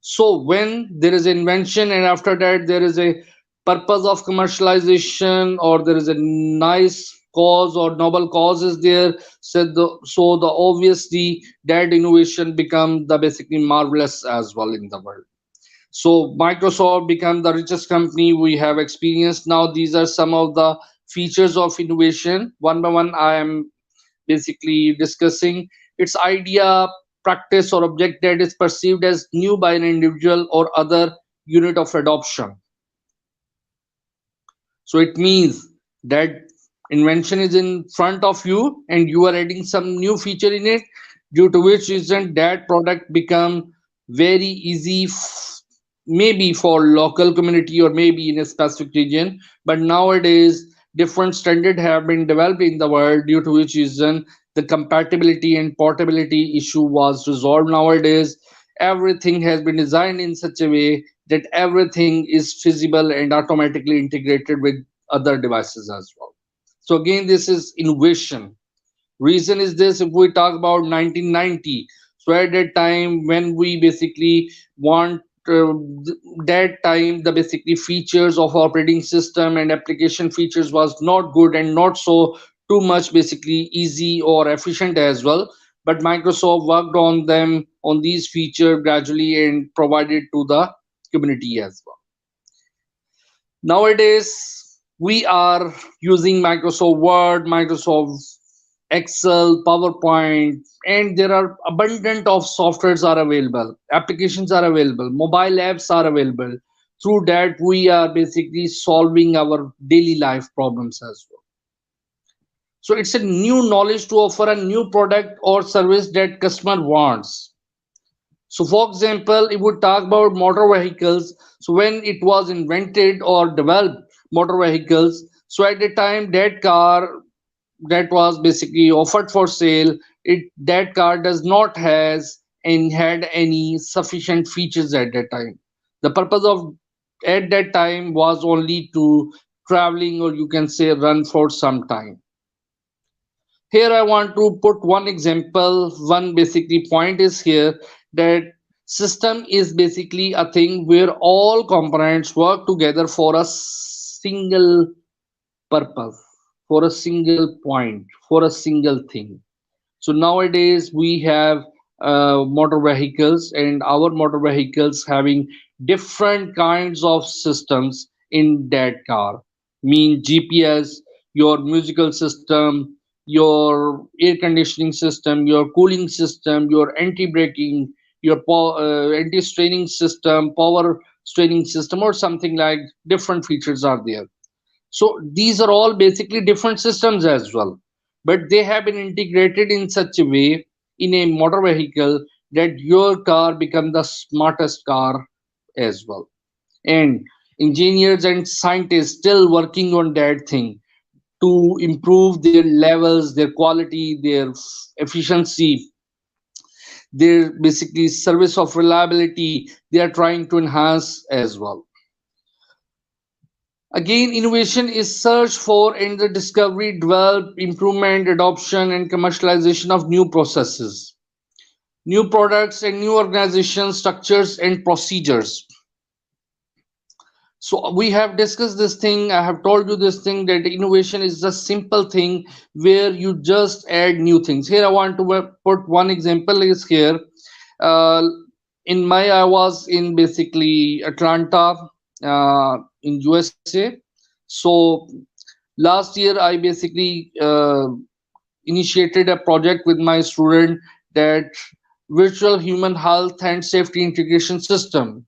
So when there is invention and after that there is a purpose of commercialization, or there is a nice cause or noble cause is there, so the obviously that innovation become the basically marvelous as well in the world. So Microsoft become the richest company we have experienced. Now these are some of the features of innovation. One by one, I am basically discussing its idea, practice, or object that is perceived as new by an individual or other unit of adoption. So it means that invention is in front of you and you are adding some new feature in it, due to which reason that product become very easy, maybe for local community or maybe in a specific region. But nowadays different standard have been developed in the world, due to which reason the compatibility and portability issue was resolved. Nowadays everything has been designed in such a way that everything is feasible and automatically integrated with other devices as well. So again, this is innovation. Reason is this: if we talk about 1990, so at that time when we basically want that time the basically features of operating system and application features was not good and not so too much basically easy or efficient as well. But Microsoft worked on them, on these features gradually, and provided to the community as well. Nowadays, we are using Microsoft Word, Microsoft Excel, PowerPoint, and there are abundant of softwares are available, applications are available, mobile apps are available. Through that, we are basically solving our daily life problems as well. So it's a new knowledge to offer a new product or service that customer wants. So, for example, if we talk about motor vehicles, so when it was invented or developed, motor vehicles, so at the time that car that was basically offered for sale, it that car does not has and had any sufficient features at that time. The purpose of at that time was only to traveling, or you can say run for some time. Here I want to put one example. One basically point is here that system is basically a thing where all components work together for a single purpose, for a single point, for a single thing. So nowadays we have motor vehicles, and our motor vehicles having different kinds of systems in that car. Mean GPS, your musical system, your air conditioning system, your cooling system, your anti-braking, your anti-straining system, power straining system, or something like different features are there. So these are all basically different systems as well, but they have been integrated in such a way in a motor vehicle that your car become the smartest car as well. And engineers and scientists still working on that thing to improve their levels, their quality, their efficiency, their basically service of reliability. They are trying to enhance as well. Again, innovation is search for and the discovery, develop, improvement, adoption, and commercialization of new processes, new products, and new organization structures and procedures. So we have discussed this thing. I have told you this thing that innovation is a simple thing where you just add new things. Here I want to put one example is here. Uh, in my, I was in basically Atlanta, in USA. So last year I basically initiated a project with my student that virtual human health and safety integration system.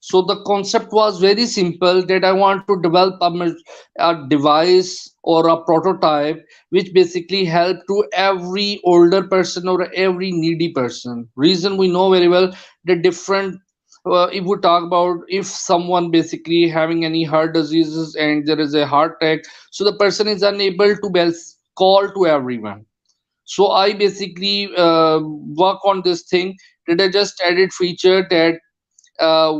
So the concept was very simple that I want to develop a device or a prototype which basically help to every older person or every needy person. Reason we know very well the different. If we talk about if someone basically having any heart diseases and there is a heart attack, so the person is unable to call to everyone. So I basically work on this thing that I just added feature that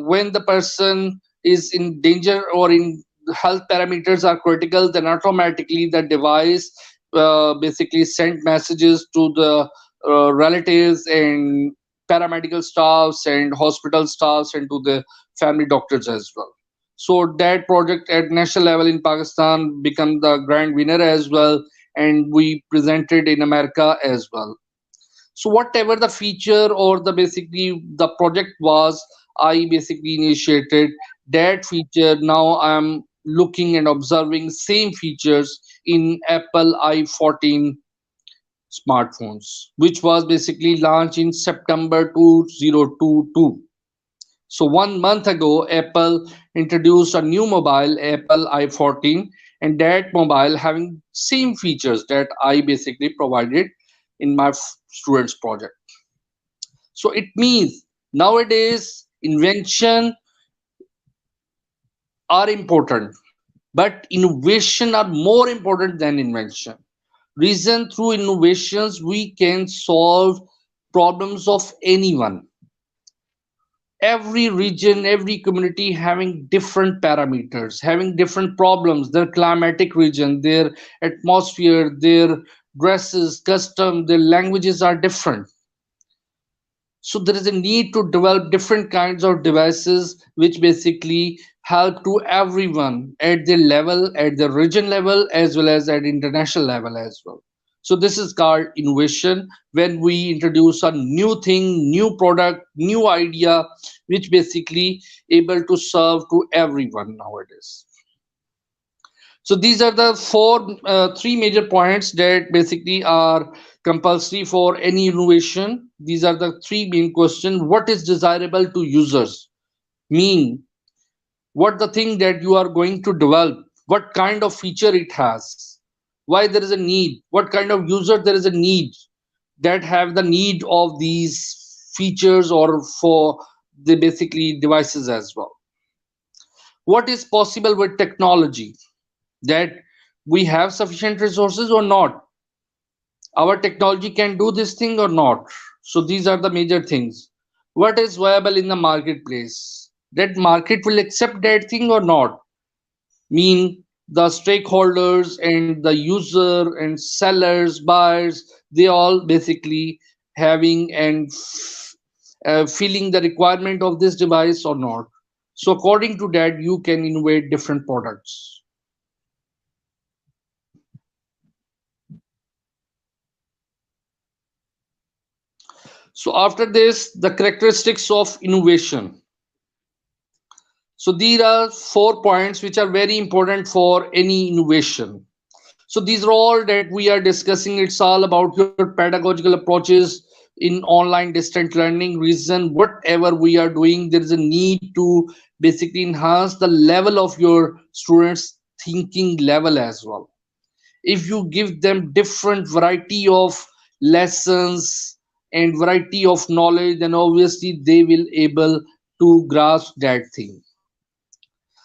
when the person is in danger or in health parameters are critical, then automatically the device basically send messages to the relatives and paramedical staffs and hospital staffs and to the family doctors as well. So that project at national level in Pakistan become the grand winner as well, and we presented in America as well. So whatever the feature or the basically the project was, I basically initiated that feature. Now I'm looking and observing same features in Apple i14 smartphones, which was basically launched in September 2022. So 1 month ago, Apple introduced a new mobile, Apple i14, and that mobile having same features that I basically provided in my students project. So it means nowadays invention are important, but innovation are more important than invention. Reason through innovations we can solve problems of anyone. Every region, every community having different parameters, having different problems, their climatic region, their atmosphere, their dresses, custom, their languages are different. So there is a need to develop different kinds of devices which basically help to everyone at their level, at the region level, as well as at international level as well. So this is called innovation, when we introduce a new thing, new product, new idea, which basically able to serve to everyone nowadays. So these are the three major points that basically are compulsory for any innovation. These are the three main questions. What is desirable to users? Mean what the thing that you are going to develop, what kind of feature it has, why there is a need, what kind of user there is a need that have the need of these features or for the basically devices as well. What is possible with technology, that we have sufficient resources or not, our technology can do this thing or not. So these are the major things. What is viable in the marketplace, that market will accept that thing or not. Mean the stakeholders and the user and sellers, buyers, they all basically having and feeling the requirement of this device or not. So according to that you can innovate different products. So after this, the characteristics of innovation. So these are 4 points which are very important for any innovation. So these are all that we are discussing. It's all about your pedagogical approaches in online distant learning. Reason whatever we are doing, there is a need to basically enhance the level of your students' thinking level as well. If you give them different variety of lessons and variety of knowledge, then obviously they will able to grasp that thing.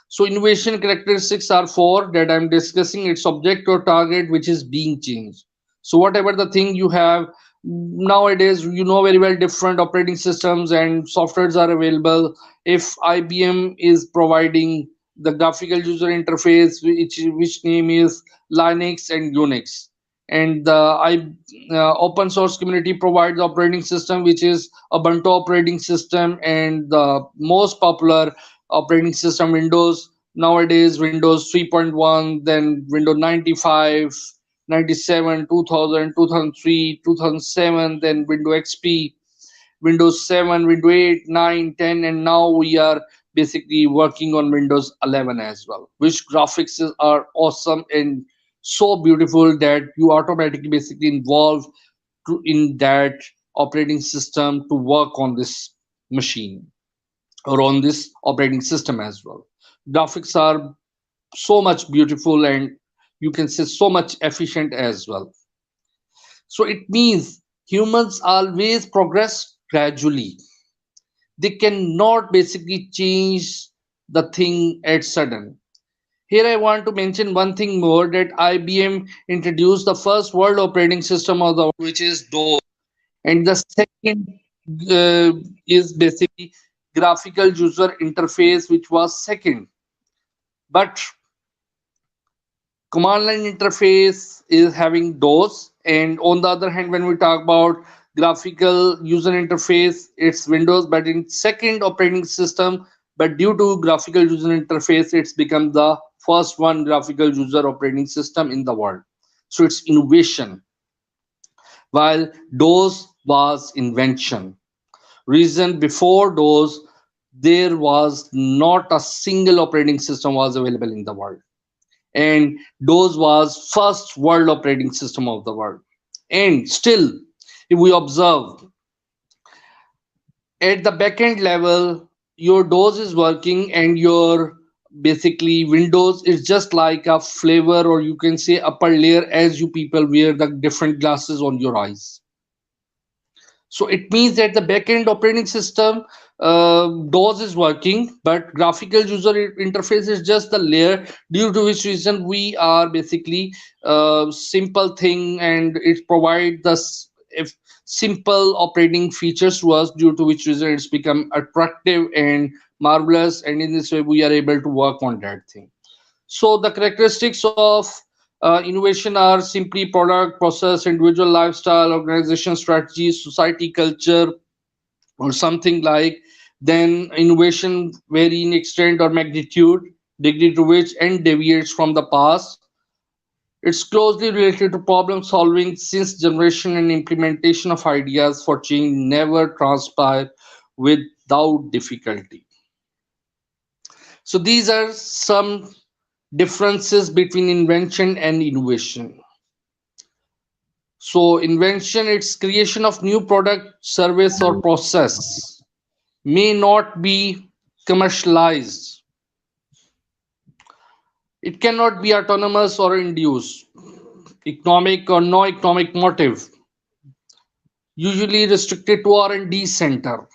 So innovation characteristics are four that I'm discussing. Its object or target which is being changed. So whatever the thing you have nowadays, you know very well different operating systems and softwares are available. If IBM is providing the graphical user interface, which name is Linux and Unix, and the open source community provides operating system which is Ubuntu operating system, and the most popular operating system Windows nowadays, Windows 3.1, then Windows 95, 97, 2000, 2003, 2007, then Windows XP, Windows 7, Windows 8, 9, 10, and now we are basically working on Windows 11 as well, which graphics are awesome and so beautiful that you automatically basically involve in that operating system to work on this machine or on this operating system as well. Graphics are so much beautiful and you can say so much efficient as well. So it means humans always progress gradually. They cannot basically change the thing at sudden. Here I want to mention one thing more, that IBM introduced the first world operating system of the world, which is DOS. And the second is basically graphical user interface, which was second. But command line interface is having DOS, and on the other hand, when we talk about graphical user interface, it's Windows. But in second operating system, but due to graphical user interface, it's become the first one graphical user operating system in the world. So it's innovation, while DOS was invention. Reason, before DOS, there was not a single operating system was available in the world, and DOS was first world operating system of the world. And still, if we observe at the backend level, your DOS is working, and your basically Windows is just like a flavor, or you can say upper layer, as you people wear the different glasses on your eyes. So it means that the backend operating system, DOS is working, but graphical user interface is just the layer. Due to which reason we are basically simple thing, and it provide the if simple operating features to us. Due to which reason it's become attractive and marvelous, and in this way we are able to work on that thing. So the characteristics of innovation are simply product, process, individual lifestyle, organization strategy, society culture, or something like. Then innovation vary in extent or magnitude, degree to which and deviates from the past. It's closely related to problem solving, since generation and implementation of ideas for change never transpire without difficulty. So these are some differences between invention and innovation. So invention, it's creation of new product, service, or process, may not be commercialized. It cannot be autonomous or induced economic or no economic motive, usually restricted to R&D center,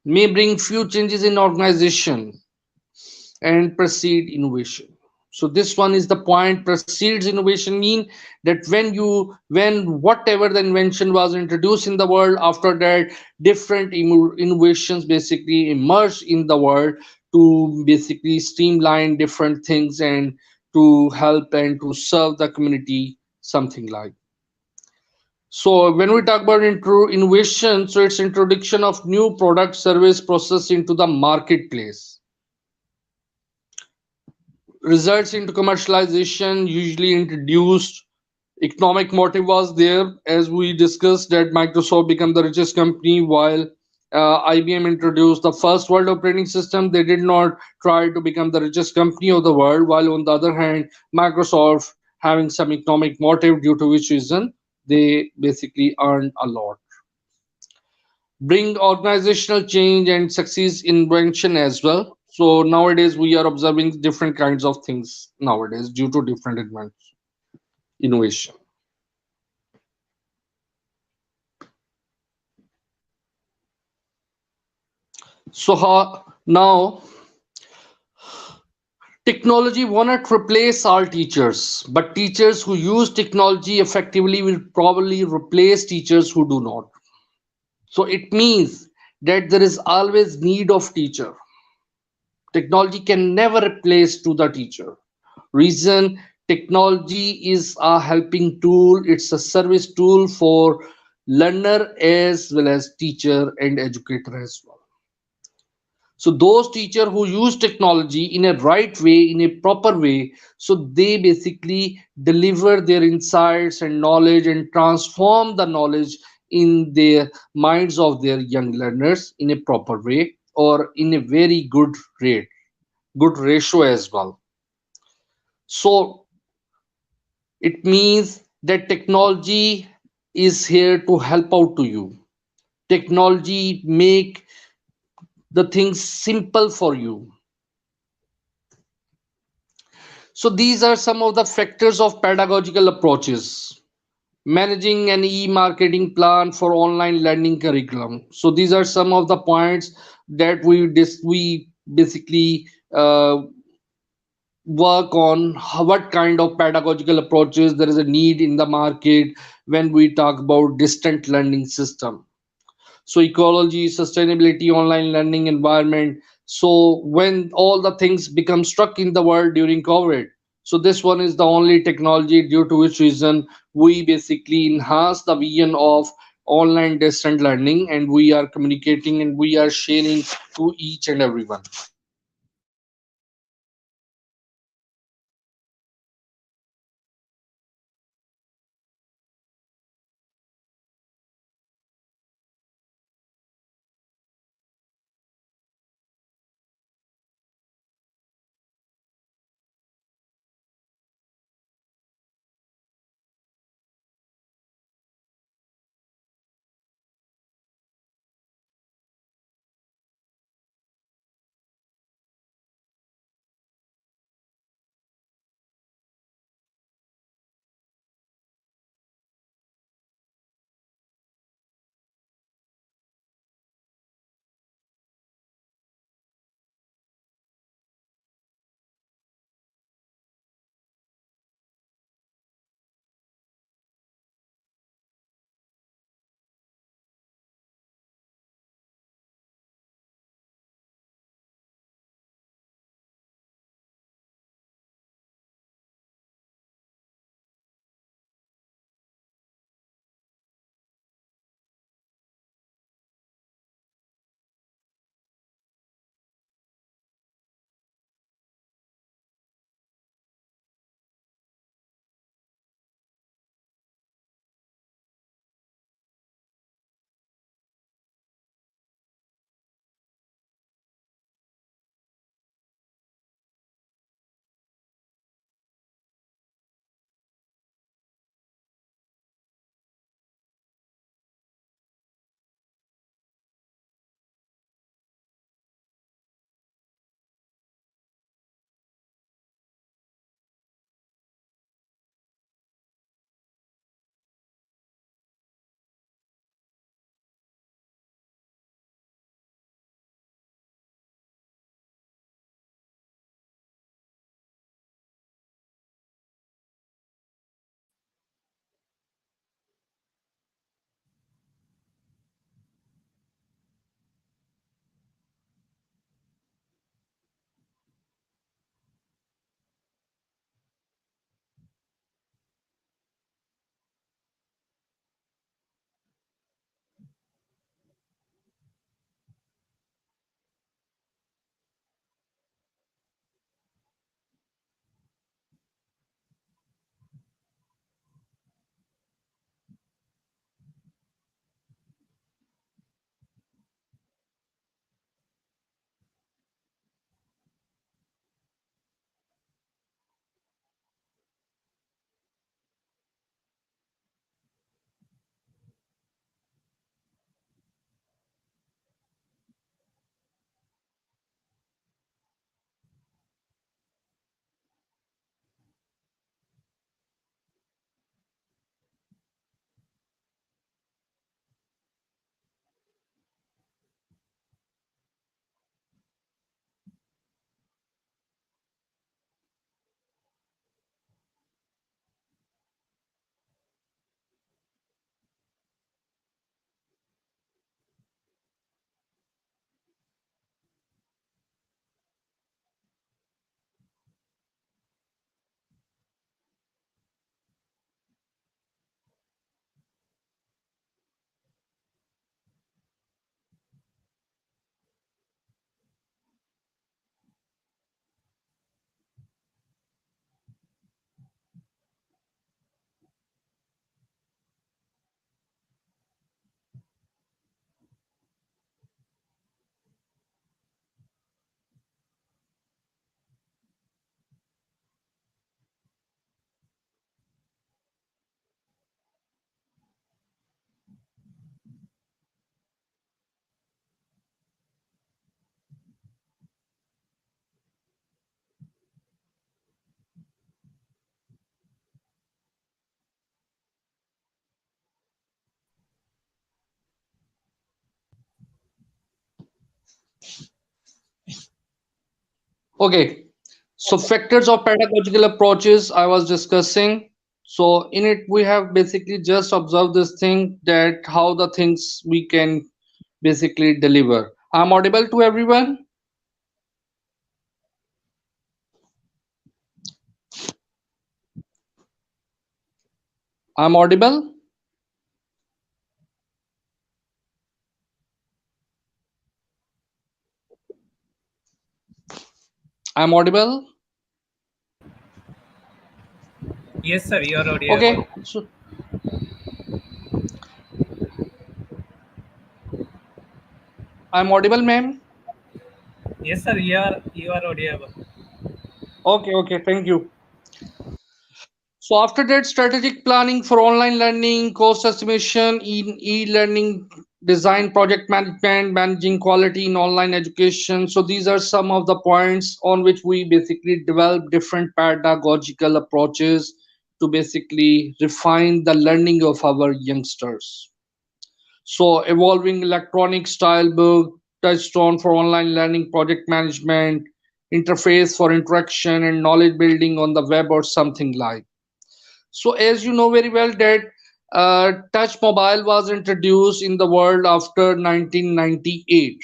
may bring few changes in organization, and precede innovation. So this one is the point. Precedes innovation mean that when whatever the invention was introduced in the world, after that different innovations basically emerged in the world to basically streamline different things and to help and to serve the community, something like. So when we talk about innovation, so it's introduction of new product, service, process into the marketplace, results into commercialization, usually introduced. Economic motive was there, as we discussed, that Microsoft became the richest company, while IBM introduced the first world operating system. They did not try to become the richest company of the world, while on the other hand, Microsoft having some economic motive, due to which reason they basically earned a lot. Bring organizational change and success invention as well. So nowadays we are observing different kinds of things nowadays due to different innovation. So now technology will not replace all teachers, but teachers who use technology effectively will probably replace teachers who do not. So it means that there is always need of teacher. Technology can never replace to the teacher. Reason, technology is a helping tool, it's a service tool for learner as well as teacher and educator as well. So those teacher who use technology in a right way, in a proper way, so they basically deliver their insights and knowledge and transform the knowledge in their minds of their young learners in a proper way, or in a very good rate, good ratio as well. So it means that technology is here to help out to you. Technology make the things simple for you. So these are some of the factors of pedagogical approaches. Managing an e-marketing plan for online learning curriculum. So these are some of the points that we basically work on what kind of pedagogical approaches there is a need in the market when we talk about distant learning system. So ecology, sustainability, online learning environment. So when all the things become struck in the world during COVID, so this one is the only technology due to which reason we basically enhance the vision of online distant learning, and we are communicating and we are sharing to each and everyone. Okay, So factors of pedagogical approaches I was discussing. So in it we have basically just observed this thing that how the things we can basically deliver. I'm audible to everyone. I'm audible. I'm audible. Yes, sir, you are audible. Okay. So I'm audible, ma'am. Yes, sir, you are audible. Okay. Okay. Thank you. So after that, strategic planning for online learning, cost estimation, e-learning design, project management, managing quality in online education. So these are some of the points on which we basically develop different pedagogical approaches to basically refine the learning of our youngsters. So evolving electronic style book, touchstone for online learning, project management, interface for interaction and knowledge building on the web or something like. So, as you know very well, that touch mobile was introduced in the world after 1998.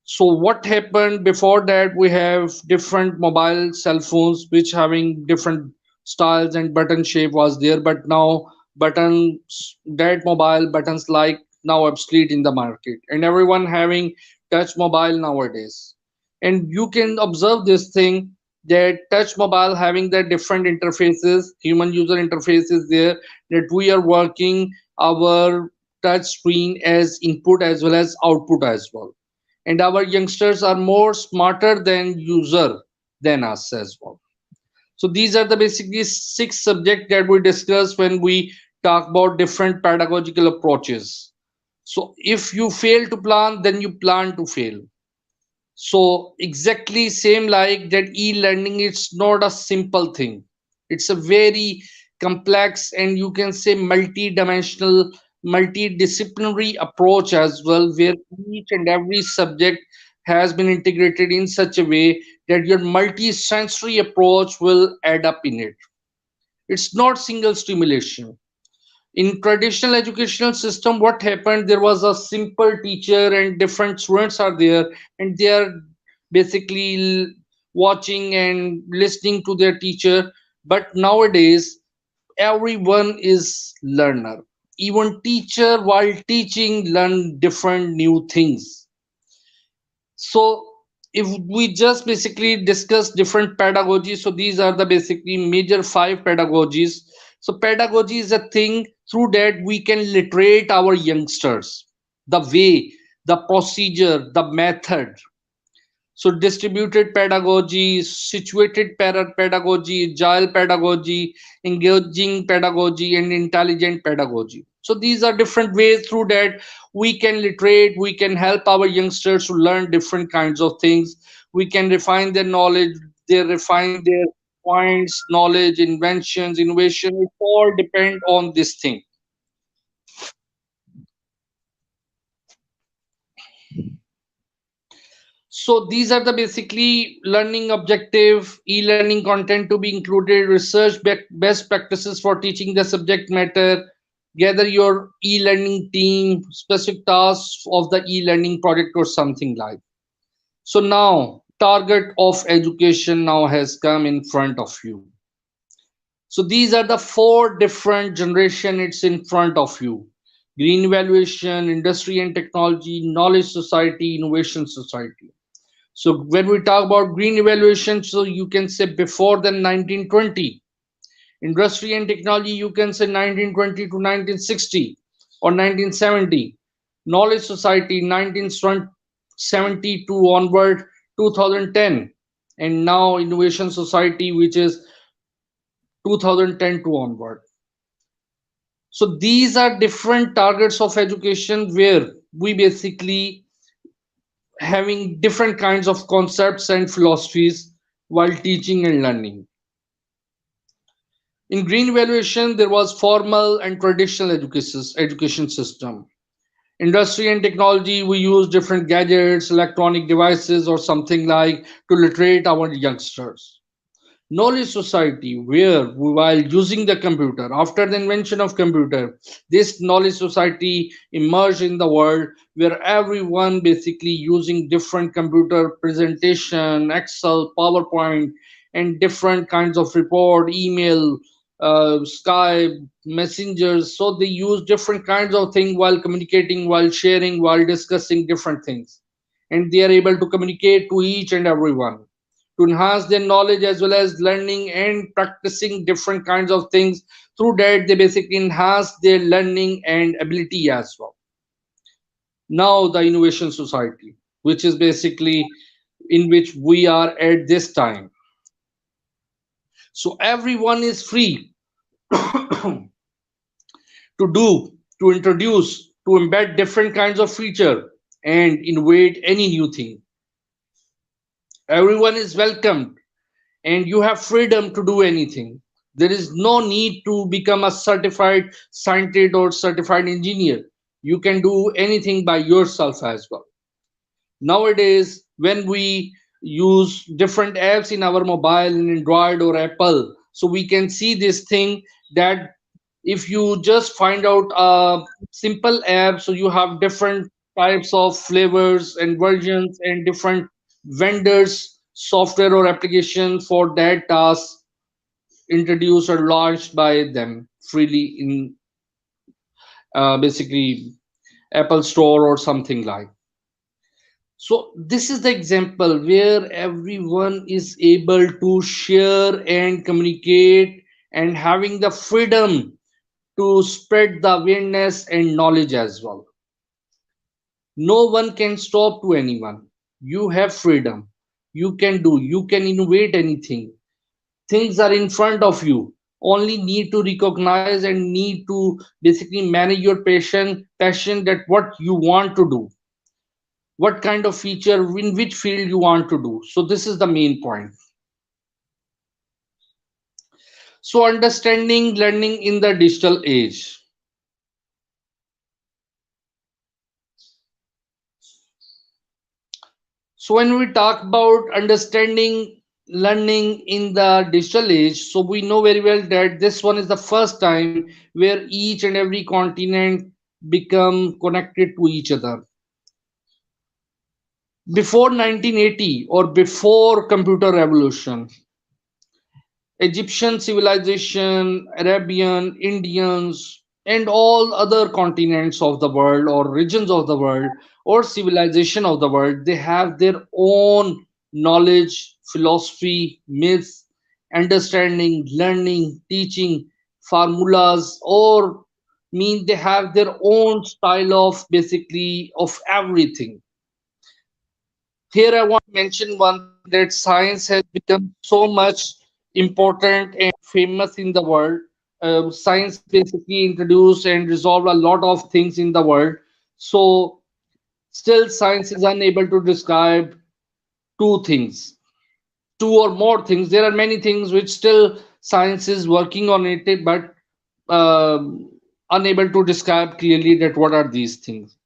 So what happened before that? We have different mobile cell phones which having different styles and button shape was there, but now buttons, that mobile buttons like now obsolete in the market, and everyone having touch mobile nowadays. And you can observe this thing that touch mobile having the different interfaces, human user interfaces there, that we are working our touch screen as input as well as output as well, and our youngsters are more smarter than user than us as well. So these are the basically six subjects that we discuss when we talk about different pedagogical approaches. So if you fail to plan, then you plan to fail. So exactly same like that, e-learning, it's not a simple thing. It's a very complex and you can say multi-dimensional, multidisciplinary approach as well, where each and every subject has been integrated in such a way that your multi-sensory approach will add up in it. It's not single stimulation. In traditional educational system, what happened, there was a simple teacher and different students are there, and they are basically watching and listening to their teacher. But nowadays everyone is learner. Even teacher while teaching learn different new things. So if we just basically discuss different pedagogies, so these are the basically major five pedagogies. So pedagogy is a thing through that we can literate our youngsters, the way, the procedure, the method. So distributed pedagogy, situated pedagogy, agile pedagogy, engaging pedagogy, and intelligent pedagogy. So these are different ways through that we can literate, we can help our youngsters to learn different kinds of things. We can refine their knowledge, they refine their points, knowledge, inventions, innovation. It all depend on this thing. So these are the basically learning objective, e-learning content to be included, research best practices for teaching the subject matter, gather your e-learning team, specific tasks of the e-learning project or something like. So now target of education now has come in front of you. So these are the four different generation it's in front of you. Green evaluation, industry and technology, knowledge society, innovation society. So when we talk about green evaluation, so you can say before than 1920. Industry and technology, you can say 1920 to 1960 or 1970. Knowledge society, 1972 onward, 2010. And now innovation society, which is 2010 to onward. So these are different targets of education where we basically having different kinds of concepts and philosophies while teaching and learning. In green evaluation, there was formal and traditional education system. Industry and technology, we use different gadgets, electronic devices, or something like to literate our youngsters. Knowledge society, where while using the computer, after the invention of computer, this knowledge society emerged in the world where everyone basically using different computer presentation, Excel, PowerPoint, and different kinds of report, email, Skype, messengers. So they use different kinds of things while communicating, while sharing, while discussing different things, and they are able to communicate to each and everyone to enhance their knowledge as well as learning and practicing different kinds of things. Through that, they basically enhance their learning and ability as well. Now the innovation society, which is basically in which we are at this time, so everyone is free to do, to introduce, to embed different kinds of feature and innovate any new thing. Everyone is welcomed and you have freedom to do anything. There is no need to become a certified scientist or certified engineer. You can do anything by yourself as well. Nowadays, when we use different apps in our mobile in Android or Apple, so we can see this thing that if you just find out a simple app, so you have different types of flavors and versions and different vendors software or application for that task introduced or launched by them freely in basically Apple Store or something like. So this is the example where everyone is able to share and communicate and having the freedom to spread the awareness and knowledge as well. No one can stop to anyone. You have freedom. You can do, you can innovate anything. Things are in front of you. Only need to recognize and need to basically manage your passion that what you want to do, what kind of feature in which field you want to do. So this is the main point. So understanding learning in the digital age. So when we talk about understanding learning in the digital age, so we know very well that this one is the first time where each and every continent become connected to each other. Before 1980 or before computer revolution, Egyptian civilization, Arabian, Indians, and all other continents of the world or regions of the world or civilization of the world, they have their own knowledge, philosophy, myths, understanding, learning, teaching, formulas, or mean they have their own style of basically of everything. Here I want to mention one thing that science has become so much important and famous in the world. Science basically introduced and resolved a lot of things in the world. So still science is unable to describe two things, two or more things. There are many things which still science is working on it, but unable to describe clearly that what are these things.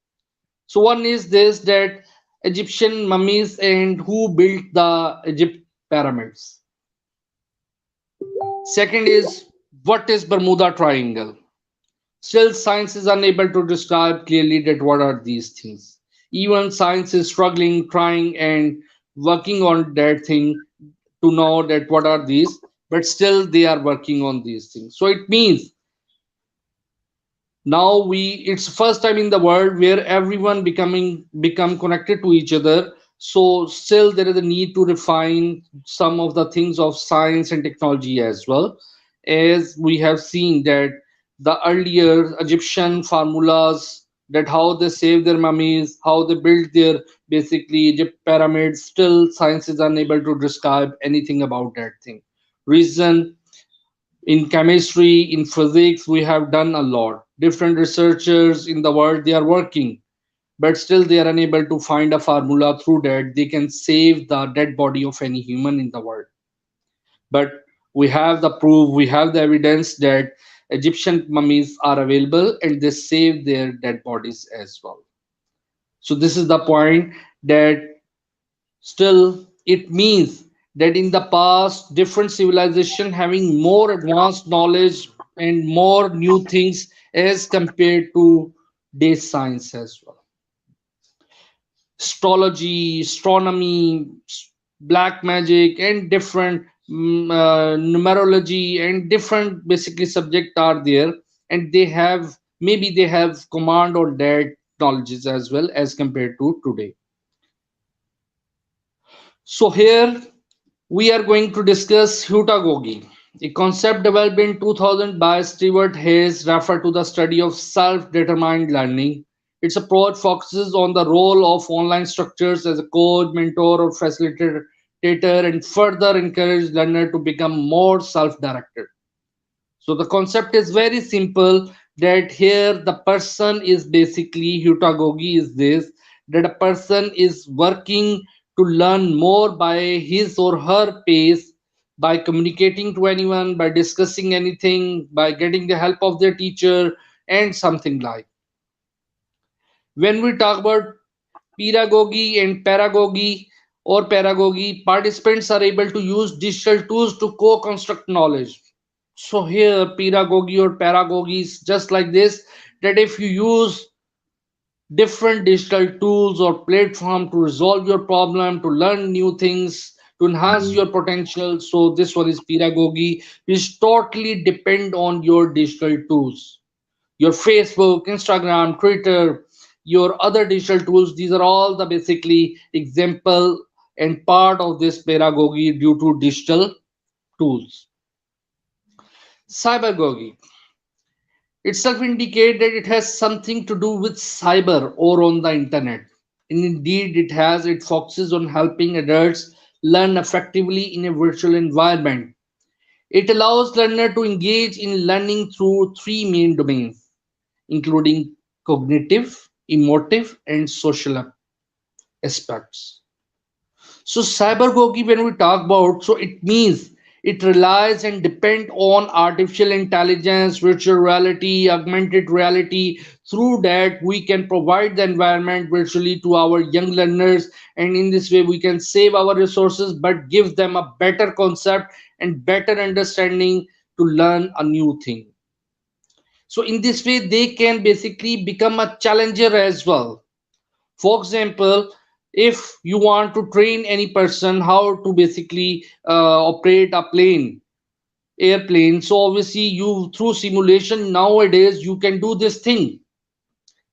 So one is this that Egyptian mummies and who built the Egypt pyramids. Second is what is Bermuda Triangle. Still science is unable to describe clearly that what are these things. Even science is struggling, trying and working on that thing to know that what are these, but still they are working on these things. So it means now we it's first time in the world where everyone become connected to each other. So still there is a need to refine some of the things of science and technology as well, as we have seen that the earlier Egyptian formulas, that how they save their mummies, how they built their basically Egypt pyramids, still science is unable to describe anything about that thing. Reason, in chemistry, in physics, we have done a lot. Different researchers in the world, they are working, but still they are unable to find a formula through that they can save the dead body of any human in the world. But we have the proof, we have the evidence that Egyptian mummies are available and they save their dead bodies as well. So this is the point that still it means that in the past different civilization having more advanced knowledge and more new things as compared to today's science as well. Astrology, astronomy, black magic, and different numerology and different basically subject are there, and they have maybe they have command or that knowledges as well as compared to today. So here we are going to discuss heutagogy, a concept developed in 2000 by Stewart Hayes, referred to the study of self-determined learning. Its approach focuses on the role of online structures as a coach, mentor, or facilitator, and further encourage learner to become more self-directed. So the concept is very simple that here the person is basically heutagogy is this, that a person is working to learn more by his or her pace, by communicating to anyone, by discussing anything, by getting the help of their teacher and something like. When we talk about pedagogy and pedagogy, participants are able to use digital tools to co-construct knowledge. So here pedagogy or pedagogy is just like this, that if you use different digital tools or platform to resolve your problem, to learn new things, to enhance your potential, so this one is pedagogy, which totally depend on your digital tools. Your Facebook, Instagram, Twitter, your other digital tools, these are all the basically example and part of this pedagogy due to digital tools. Cybergogy itself indicate that it has something to do with cyber or on the internet. And indeed it has, it focuses on helping adults learn effectively in a virtual environment. It allows learner to engage in learning through three main domains, including cognitive, emotive, and social aspects. So cybergogy, when we talk about, so it means it relies and depend on artificial intelligence, virtual reality, augmented reality. Through that, we can provide the environment virtually to our young learners, and in this way, we can save our resources but give them a better concept and better understanding to learn a new thing. So in this way, they can basically become a challenger as well. For example, if you want to train any person how to basically operate a airplane, so obviously you through simulation nowadays you can do this thing.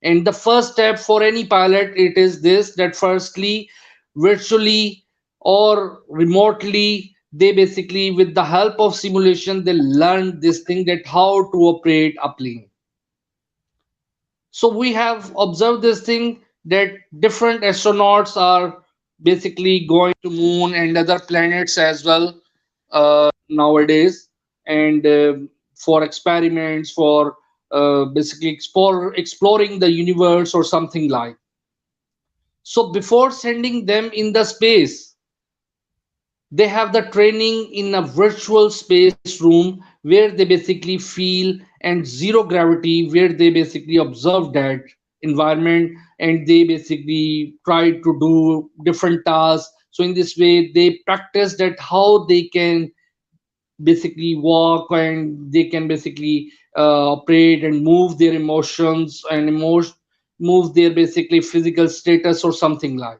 And the first step for any pilot it is this, that firstly virtually or remotely they basically with the help of simulation they learn this thing, that how to operate a plane. So we have observed this thing that different astronauts are basically going to moon and other planets as well nowadays, and for experiments, for basically exploring the universe or something like. So before sending them in the space, they have the training in a virtual space room where they basically feel, and zero gravity where they basically observe that environment, and they basically try to do different tasks. So in this way they practice that how they can basically walk, and they can basically operate and move their emotions and move their basically physical status or something like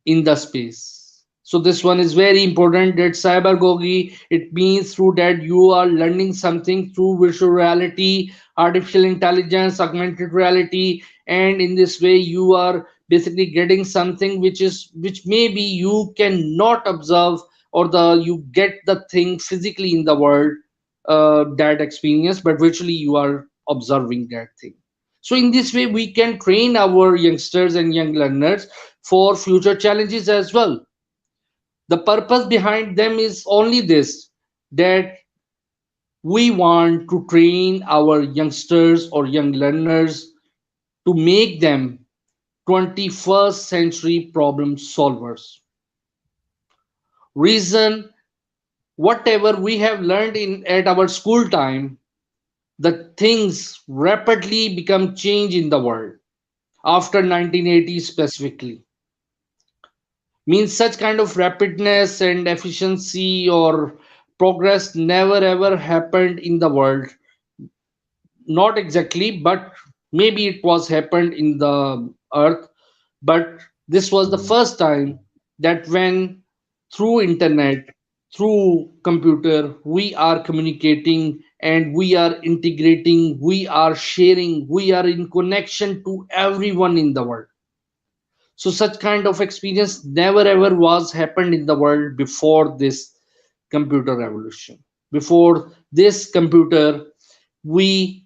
in the space. So this one is very important, that cybergogy, it means through that you are learning something through virtual reality, artificial intelligence, augmented reality, and in this way you are basically getting something which maybe you cannot observe, or the you get the thing physically in the world, that experience, but virtually you are observing that thing. So in this way, we can train our youngsters and young learners for future challenges as well. The purpose behind them is only this, that we want to train our youngsters or young learners to make them 21st century problem solvers. Reason, whatever we have learned in at our school time, the things rapidly become change in the world after 1980 specifically. Means such kind of rapidness and efficiency or progress never ever happened in the world. Not exactly, but maybe it was happened in the earth. But this was the first time that when through internet, through computer, we are communicating and we are integrating, we are sharing, we are in connection to everyone in the world. So such kind of experience never ever was happened in the world before this computer revolution. Before this computer, we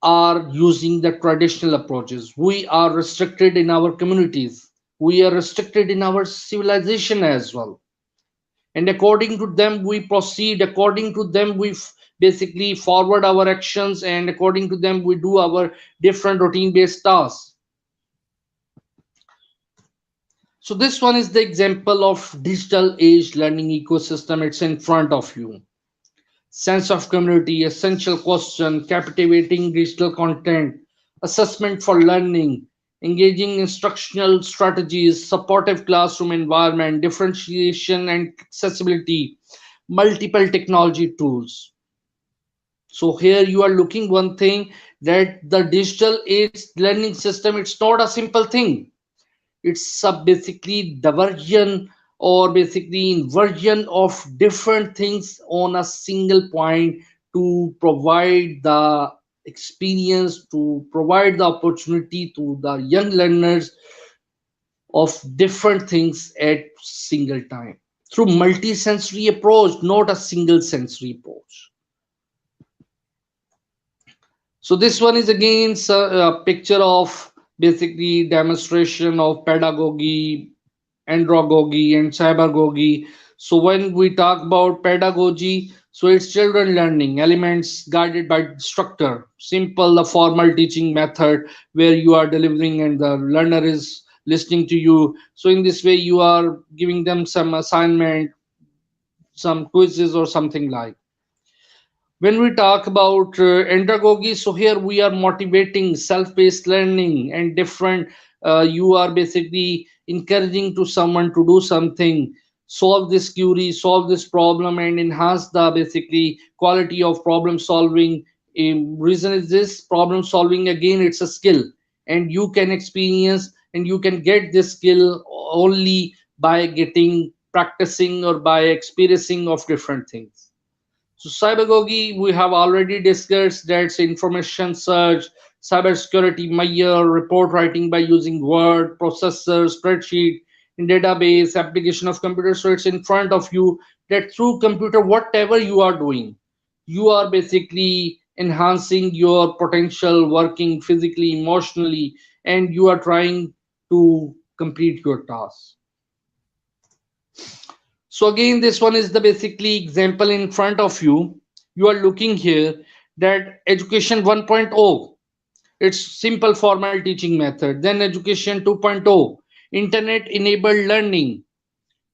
are using the traditional approaches. We are restricted in our communities. We are restricted in our civilization as well. And according to them, we proceed. According to them, basically forward our actions, and according to them, we do our different routine based tasks. So this one is the example of digital age learning ecosystem. It's in front of you. Sense of community, essential question, captivating digital content, assessment for learning, engaging instructional strategies, supportive classroom environment, differentiation and accessibility, multiple technology tools. So here you are looking one thing, that the digital age learning system, it's not a simple thing. It's a basically diversion or basically inversion of different things on a single point to provide the experience, to provide the opportunity to the young learners of different things at single time through multi-sensory approach, not a single sensory approach. So this one is again a picture of basically demonstration of pedagogy, andragogy, and cybergogy. So when we talk about pedagogy, so it's children learning elements guided by instructor. Simple, the formal teaching method where you are delivering and the learner is listening to you. So in this way, you are giving them some assignment, some quizzes or something like. When we talk about andragogy, so here we are motivating self-paced learning and different, you are basically encouraging to someone to do something, solve this query, solve this problem, and enhance the basically quality of problem solving. Reason is this, problem solving again, it's a skill, and you can experience and you can get this skill only by getting practicing or by experiencing of different things. So cybergogy, we have already discussed, that's information search, cybersecurity measure, report writing by using Word, processor, spreadsheet, in database, application of computer. So it's in front of you that through computer, whatever you are doing, you are basically enhancing your potential, working physically, emotionally, and you are trying to complete your task. So again, this one is the basically example in front of you. You are looking here that education 1.0, it's simple formal teaching method. Then education 2.0, internet enabled learning,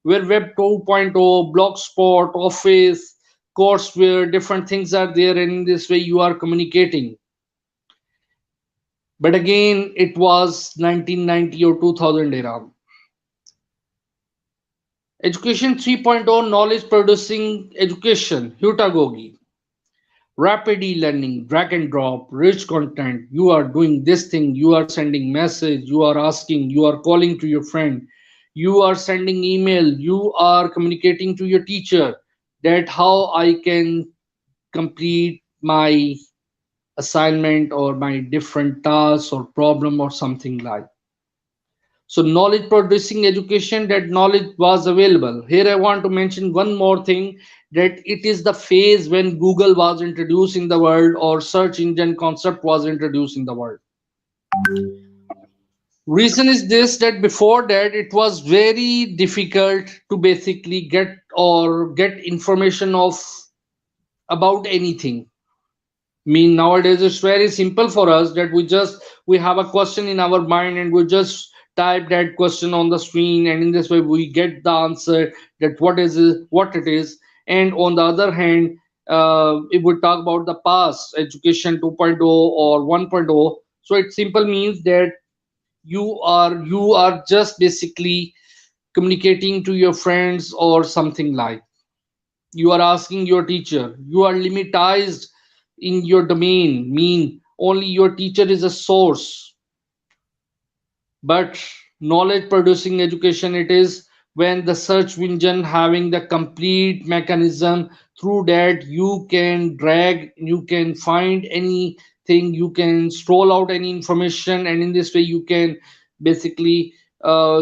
where web 2.0, blogspot, office, courseware, different things are there, and in this way you are communicating. But again, it was 1990 or 2000 era. Education 3.0, knowledge producing education, Hutagogi. Rapid e-learning, drag and drop, rich content. You are doing this thing, you are sending message, you are asking, you are calling to your friend, you are sending email, you are communicating to your teacher that how I can complete my assignment or my different tasks or problem or something like. So knowledge producing education, that knowledge was available. Here I want to mention one more thing, that it is the phase when Google was introduced in the world or search engine concept was introduced in the world. Reason is this, that before that it was very difficult to basically get information of about anything. Mean nowadays it's very simple for us that we have a question in our mind and we just type that question on the screen, and in this way we get the answer that what it is. And on the other hand, if we talk about the past education 2.0 or 1.0, so it simple means that you are just basically communicating to your friends or something like. You are asking your teacher. You are limitized in your domain, mean only your teacher is a source. But knowledge producing education it is when the search engine having the complete mechanism through that you can drag, you can find anything, you can scroll out any information, and in this way you can basically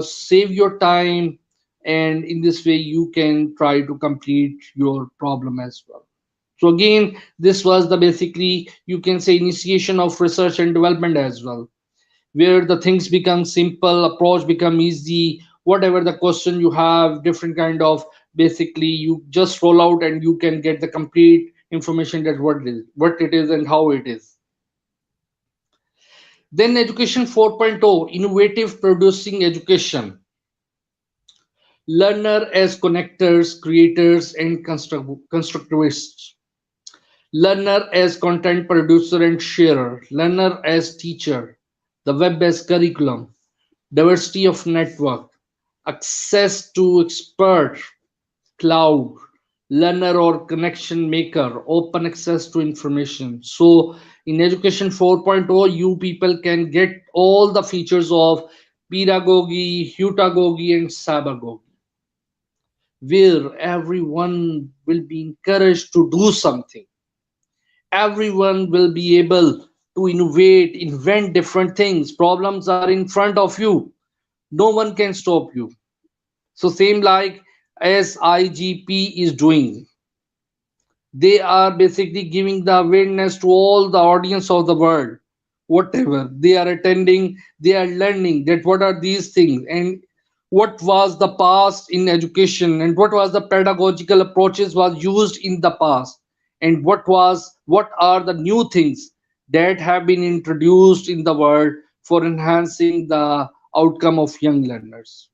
save your time, and in this way you can try to complete your problem as well. So again, this was the basically you can say initiation of research and development as well, where the things become simple, approach become easy, whatever the question you have, different kind of basically you just roll out and you can get the complete information that what it is and how it is. Then education 4.0, innovative producing education, learner as connectors, creators and constructivists, learner as content producer and sharer, learner as teacher, the web as curriculum, diversity of network, access to expert, cloud, learner or connection maker, open access to information. So in education 4.0, you people can get all the features of pedagogy, heutagogy, and cybergogy, where everyone will be encouraged to do something. Everyone will be able to innovate, invent different things. Problems are in front of you. No one can stop you. So same like as IGP is doing, they are basically giving the awareness to all the audience of the world. Whatever they are attending, they are learning that what are these things and what was the past in education and what was the pedagogical approaches was used in the past and what are the new things that have been introduced in the world for enhancing the outcome of young learners.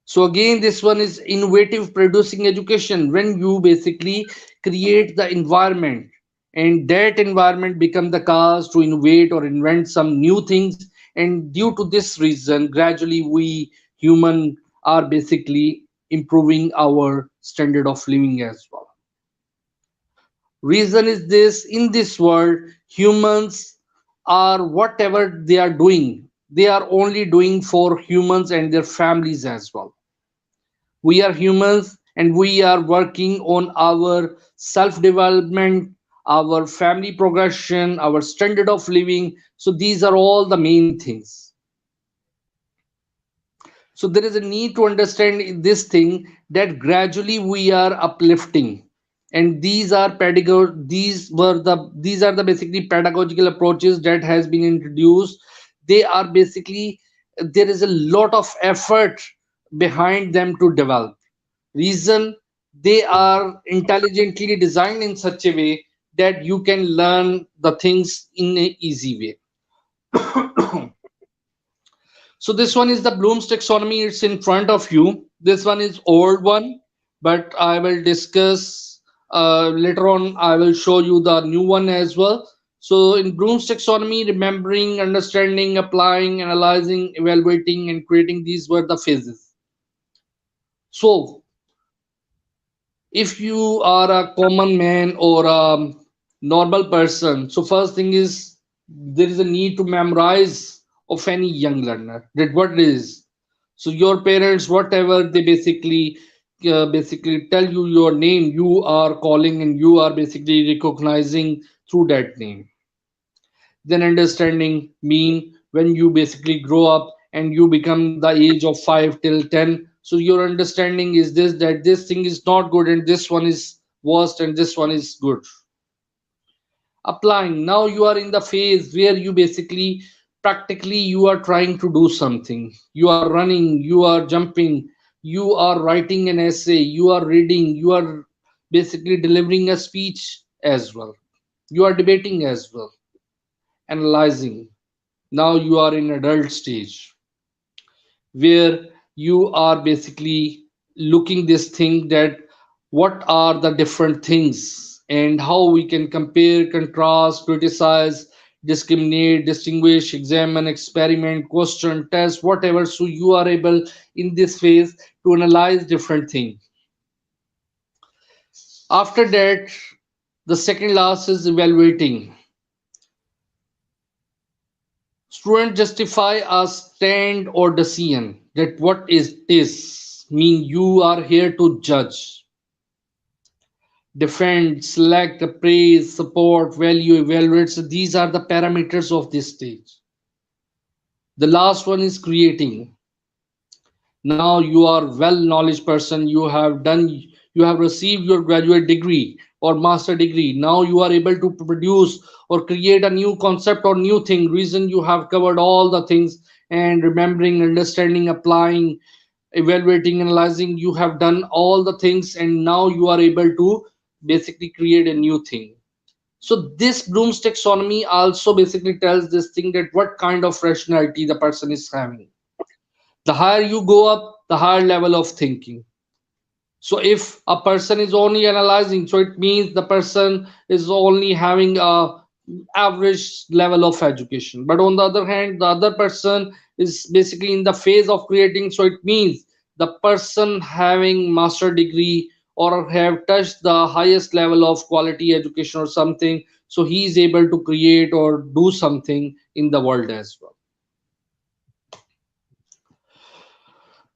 So again, this one is innovative producing education when you basically create the environment and that environment become the cause to innovate or invent some new things. And due to this reason, gradually we human are basically improving our standard of living as well. Reason is this: in this world, humans are whatever they are doing, they are only doing for humans and their families as well. We are humans and we are working on our self development, our family progression, our standard of living. So these are all the main things. So there is a need to understand this thing that gradually we are uplifting, and these are the basically pedagogical approaches that has been introduced. They are basically, there is a lot of effort behind them to develop. Reason, they are intelligently designed in such a way that you can learn the things in an easy way. So this one is the Bloom's taxonomy. It's in front of you. This one is old one, but I will discuss later on. I will show you the new one as well. So in Bloom's taxonomy, remembering, understanding, applying, analyzing, evaluating, and creating, these were the phases. So if you are a common man or a normal person, so first thing is there is a need to memorize of any young learner that what it is. So your parents, whatever they basically tell you your name, you are calling and you are basically recognizing through that name. Then understanding mean when you basically grow up and you become the age of 5 till 10. So your understanding is this, that this thing is not good and this one is worst and this one is good. Applying, now you are in the phase where you basically practically you are trying to do something. You are running, you are jumping, you are writing an essay, you are reading, you are basically delivering a speech as well, you are debating as well, analyzing. Now you are in adult stage where you are basically looking this thing that what are the different things and how we can compare, contrast, criticize, discriminate, distinguish, examine, experiment, question, test, whatever. So you are able in this phase to analyze different things. After that, the second last is evaluating. Students justify a stand or decision that what is mean you are here to judge, defend, select, appraise, support, value, evaluate. So these are the parameters of this stage. The last one is creating. Now you are well knowledge person, you have received your graduate degree or master degree. Now you are able to produce or create a new concept or new thing. Reason you have covered all the things, and remembering, understanding, applying, evaluating, analyzing, you have done all the things, and now you are able to basically create a new thing. So this Bloom's taxonomy also basically tells this thing that what kind of rationality the person is having. The higher you go up, the higher level of thinking. So if a person is only analyzing, so it means the person is only having a average level of education. But on the other hand, the other person is basically in the phase of creating, so it means the person having master degree or have touched the highest level of quality education or something, so he is able to create or do something in the world as well.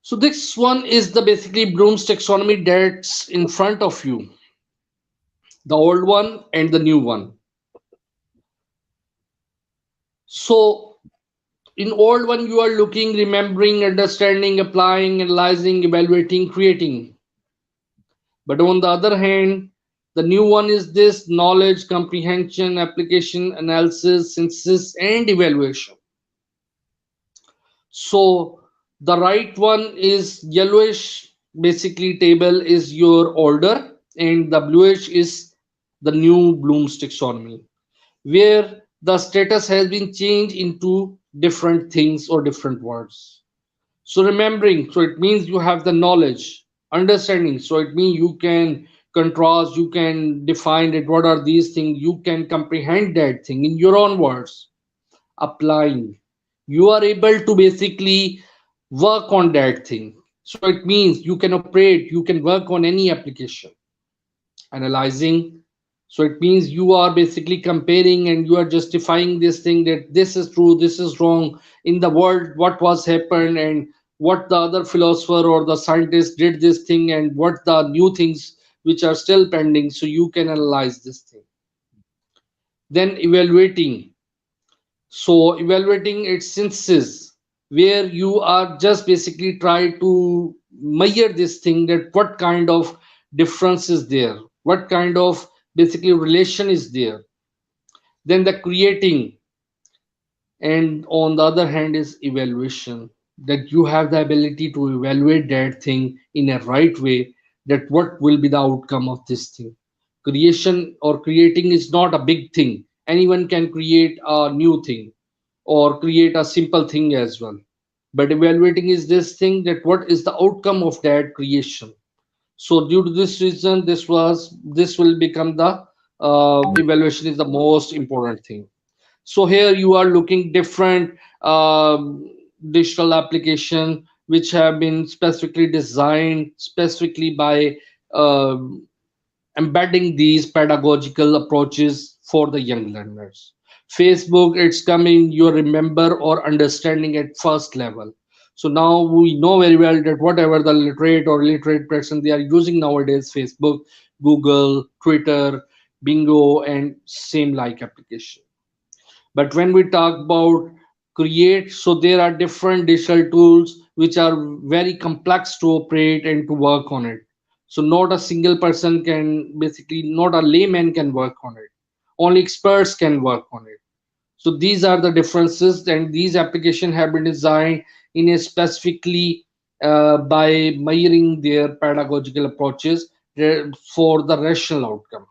So this one is the basically Bloom's taxonomy that's in front of you, the old one and the new one. So in old one you are looking, remembering, understanding, applying, analyzing, evaluating, creating. But on the other hand, the new one is this knowledge, comprehension, application, analysis, synthesis, and evaluation. So the right one is yellowish, basically table is your older, and the bluish is the new Bloom's taxonomy, where the status has been changed into different things or different words. So remembering, so it means you have the knowledge, understanding, so it means you can contrast, you can define it, what are these things, you can comprehend that thing in your own words. Applying, you are able to basically work on that thing, so it means you can operate, you can work on any application. Analyzing, so it means you are basically comparing and you are justifying this thing that this is true, this is wrong in the world, what was happened and what the other philosopher or the scientist did this thing and what the new things which are still pending, so you can analyze this thing. Then evaluating, so evaluating its synthesis, where you are just basically try to measure this thing that what kind of difference is there, what kind of basically relation is there. Then the creating, and on the other hand is evaluation, that you have the ability to evaluate that thing in a right way, that what will be the outcome of this thing. Creation or creating is not a big thing, anyone can create a new thing or create a simple thing as well. But evaluating is this thing that what is the outcome of that creation. So due to this reason, this will become the evaluation is the most important thing. So here you are looking different digital application which have been specifically designed specifically by um embedding these pedagogical approaches for the young learners. Facebook, it's coming, you remember or understanding at first level. So now we know very well that whatever the literate or illiterate person they are using nowadays, Facebook, Google, Twitter, Bingo, and same like application. But when we talk about create, so there are different digital tools which are very complex to operate and to work on it. So not a single person can basically, not a layman can work on it. Only experts can work on it. So these are the differences, and these applications have been designed in a specifically by measuring their pedagogical approaches for the rational outcome.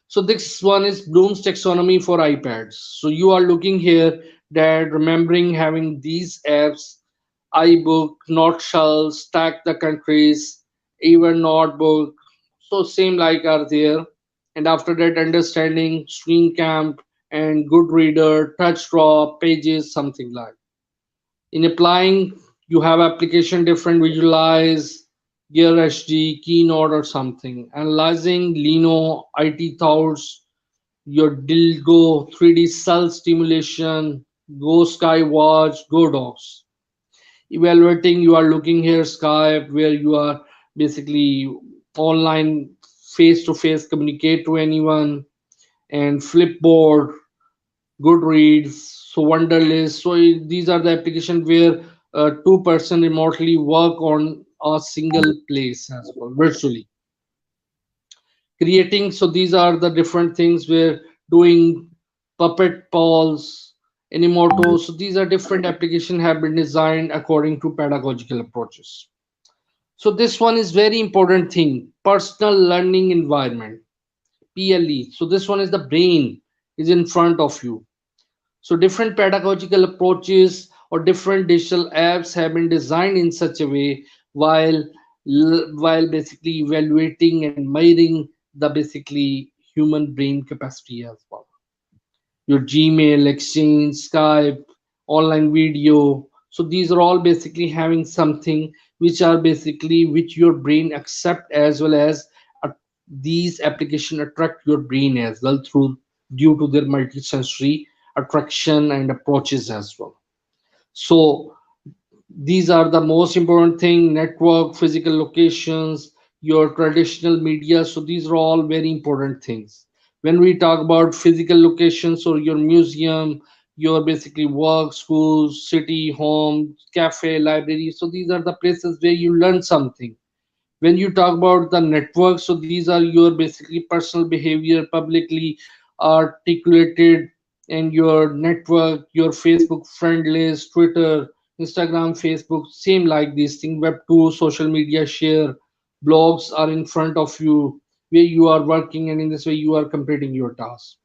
So this one is Bloom's taxonomy for iPads. So you are looking here that remembering having these apps, iBook, Noteshell, Stack the Countries, even Notebook. So same like are there. And after that, understanding, Stream Camp, and good reader, touch draw, pages, something like. In applying, you have application different visualize, Gear HD, Keynote or something. Analyzing Lino, IT thoughts, your Dilgo, 3D cell stimulation, Go Skywatch, Go Docs. Evaluating, you are looking here Skype, where you are basically online face to face communicate to anyone, and Flipboard, Goodreads, so Wunderlist. So these are the applications where two-person remotely work on a single place as well, virtually. Creating, so these are the different things where doing puppet polls, Animoto. So these are different applications have been designed according to pedagogical approaches. So this one is very important thing, personal learning environment, PLE. So this one is the brain is in front of you. So different pedagogical approaches or different digital apps have been designed in such a way while while basically evaluating and measuring the basically human brain capacity as well. Your Gmail, Exchange, Skype, online video. So these are all basically having something which are basically which your brain accept, as well as uh, these application attract your brain as well through due to their multisensory attraction and approaches as well. So these are the most important thing, network, physical locations, your traditional media. So these are all very important things. When we talk about physical locations or your museum, your basically work, schools, city, home, cafe, library, so these are the places where you learn something. When you talk about the network, so these are your basically personal behavior publicly articulated, and your network, your Facebook friend list, Twitter, Instagram, Facebook, same like these things. Web 2 social media share, blogs are in front of you where you are working, and in this way you are completing your task.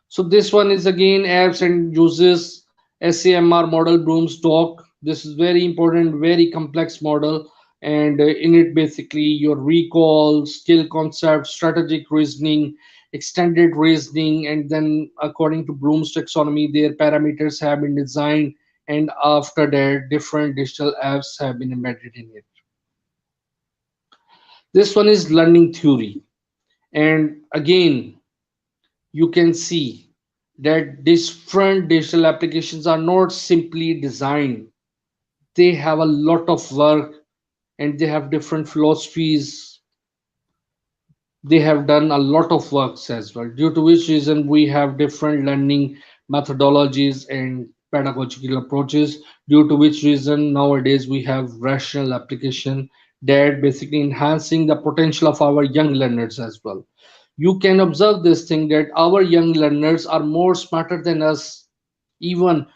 So this one is again apps and uses SAMR model Bloom's doc. This is very important, very complex model, and in it basically your recall, skill concept, strategic reasoning, extended reasoning, and then according to Bloom's taxonomy, their parameters have been designed, and after that, different digital apps have been embedded in it. This one is learning theory, and again you can see that different digital applications are not simply designed, they have a lot of work, and they have different philosophies, they have done a lot of works as well, due to which reason we have different learning methodologies and pedagogical approaches, due to which reason nowadays we have rational application that basically enhancing the potential of our young learners as well. You can observe this thing that our young learners are more smarter than us. Even,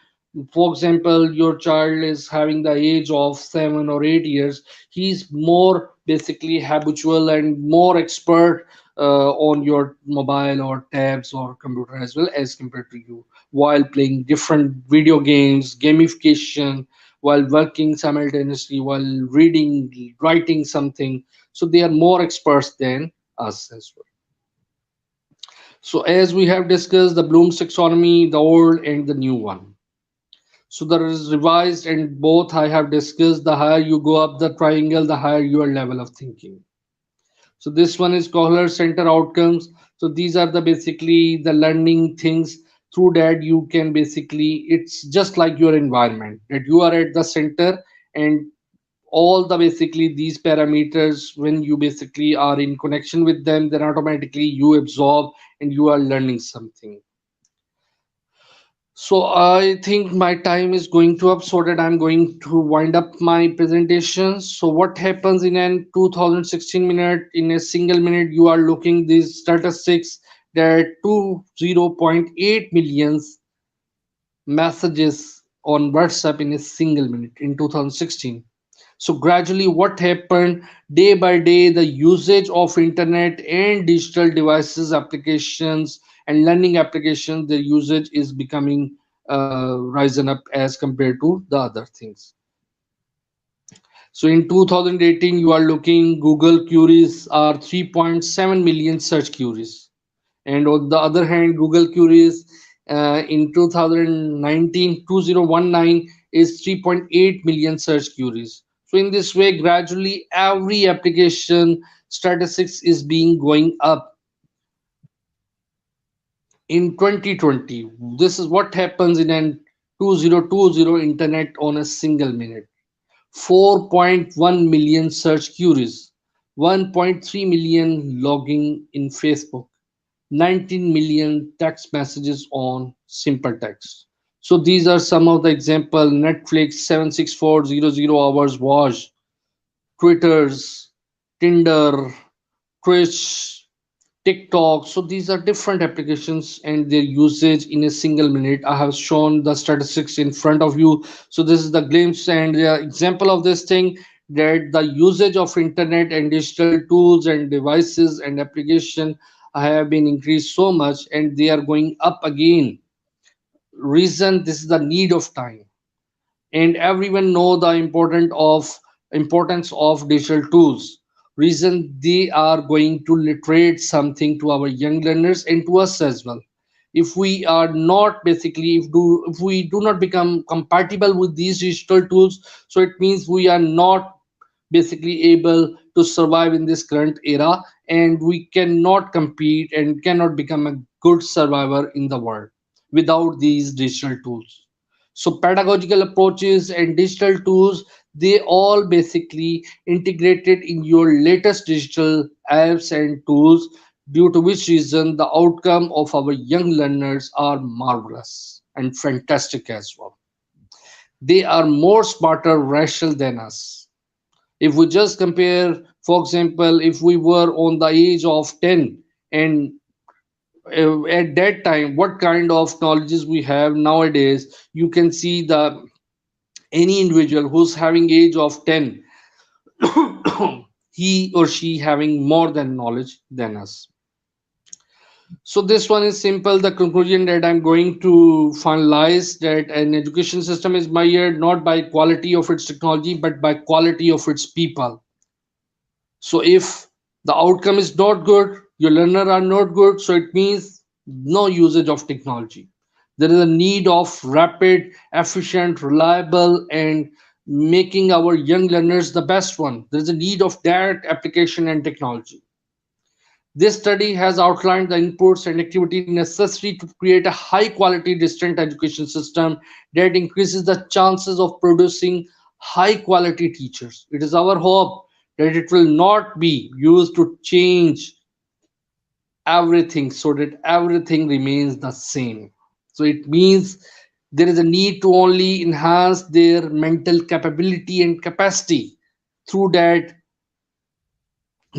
for example, your child is having the age of 7 or 8 years, he's more basically habitual and more expert on your mobile or tabs or computer as well as compared to you, while playing different video games, gamification, while working simultaneously, while reading, writing something. So they are more experts than us as well. So as we have discussed the Bloom's taxonomy, the old and the new one. So there is revised, and both I have discussed. The higher you go up the triangle, the higher your level of thinking. So this one is Kohler Center outcomes. So these are the basically the learning things through that you can basically, it's just like your environment that you are at the center, and all the basically these parameters, when you basically are in connection with them, then automatically you absorb and you are learning something. So I think my time is going to up, so that I'm going to wind up my presentation. So what happens in an 2016 minute, in a single minute, you are looking these statistics that 20.8 millions messages on WhatsApp in a single minute in 2016. So gradually what happened, day by day the usage of internet and digital devices, applications and learning applications, the usage is becoming risen up as compared to the other things. So in 2018 you are looking Google queries are 3.7 million search queries, And on the other hand, Google queries in 2019 2019 is 3.8 million search queries. So in this way, gradually every application statistics is being going up in 2020. This is what happens in an 2020 internet on a single minute. 4.1 million search queries, 1.3 million logging in Facebook, 19 million text messages on simple text. So these are some of the example. Netflix 76400 hours watched, Twitter's, Tinder, Twitch, TikTok. So these are different applications and their usage in a single minute. I have shown the statistics in front of you. So this is the glimpse and the example of this thing, that the usage of internet and digital tools and devices and application have been increased so much, and they are going up again. Reason, this is the need of time, and everyone know the importance of digital tools. Reason, they are going to literate something to our young learners and to us as well. If we are not basically, if we do not become compatible with these digital tools, so it means we are not basically able to survive in this current era, and we cannot compete and cannot become a good survivor in the world without these digital tools. So pedagogical approaches and digital tools, they all basically integrated in your latest digital apps and tools, due to which reason the outcome of our young learners are marvelous and fantastic as well. They are more smarter rational than us. If we just compare, for example, if we were on the age of 10, and at that time what kind of knowledges we have nowadays, you can see the any individual who's having age of 10, he or she having more than knowledge than us. So this one is simple. The conclusion that I'm going to finalize, that an education system is measured not by quality of its technology but by quality of its people. So if the outcome is not good, your learner are not good, so it means no usage of technology. There is a need of rapid, efficient, reliable, and making our young learners the best one. There is a need of that application and technology. This study has outlined the inputs and activity necessary to create a high quality distant education system that increases the chances of producing high quality teachers. It is our hope that it will not be used to change everything, so that everything remains the same. So it means there is a need to only enhance their mental capability and capacity through that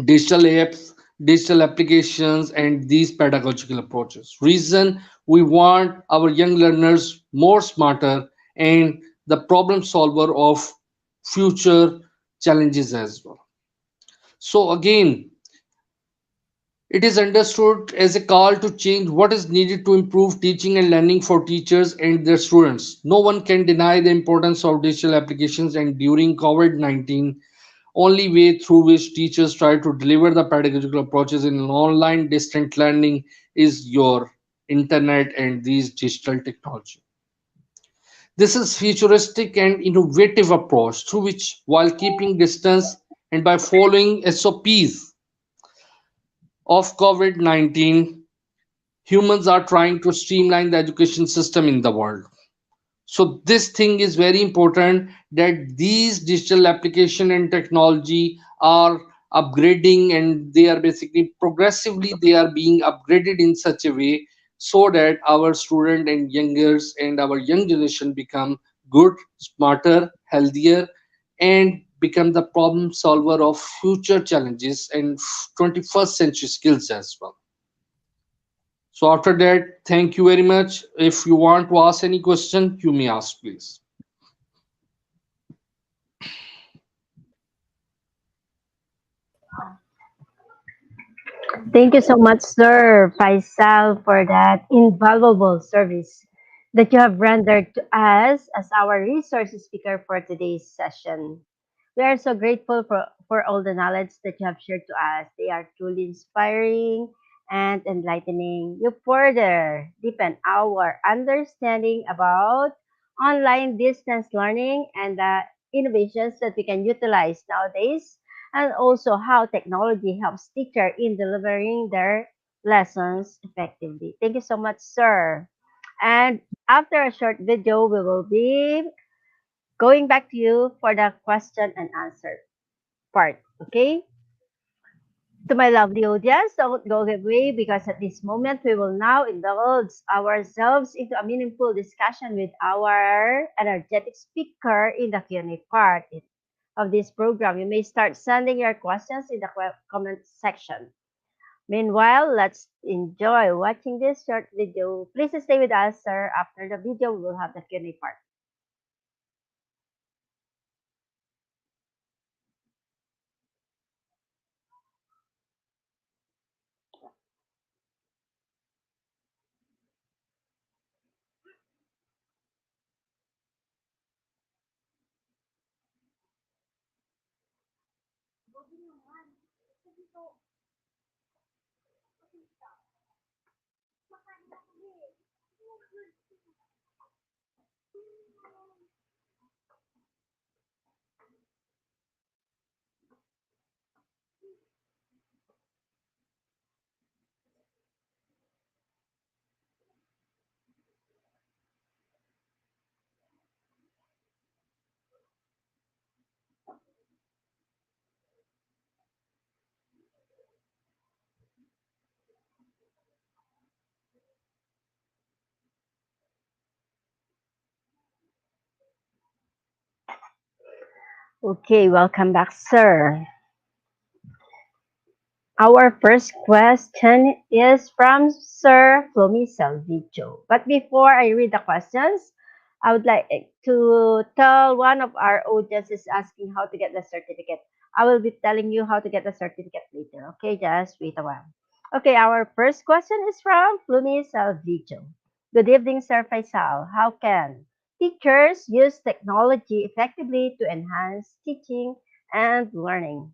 digital apps, digital applications, and these pedagogical approaches. Reason, we want our young learners more smarter and the problem solver of future challenges as well. So again, it is understood as a call to change what is needed to improve teaching and learning for teachers and their students. No one can deny the importance of digital applications, and during COVID 19, only way through which teachers try to deliver the pedagogical approaches in an online distant learning is your internet and these digital technology. This is futuristic and innovative approach through which, while keeping distance and by following SOPs of COVID-19, humans are trying to streamline the education system in the world. So this thing is very important, that these digital application and technology are upgrading, and they are basically progressively they are being upgraded in such a way, so that our student and youngers and our young generation become good, smarter, healthier, and become the problem solver of future challenges and 21st century skills as well. So after that, thank you very much. If you want to ask any question, you may ask, please. Thank you so much, Sir Faisal, for that invaluable service that you have rendered to us as our resource speaker for today's session. We are so grateful for all the knowledge that you have shared to us. They are truly inspiring and enlightening you further deepen our understanding about online distance learning and the innovations that we can utilize nowadays, and also how technology helps teacher in delivering their lessons effectively. Thank you so much, sir. And after a short video, we will be going back to you for the question and answer part. Okay? To my lovely audience, don't go away because at this moment we will now indulge ourselves into a meaningful discussion with our energetic speaker in the Q&A part of this program. You may start sending your questions in the comment section. Meanwhile, let's enjoy watching this short video. Please stay with us, sir. After the video, we will have the Q&A part. Okay, welcome back, sir. Our first question is from Sir Flomi Salvicho. But before I read the questions, I would like to tell one of our audience is asking how to get the certificate. I will be telling you how to get the certificate later. Okay, just wait a while. Okay, our first question is from Flumi Salvicho. Good evening, Sir Faisal. How can teachers use technology effectively to enhance teaching and learning?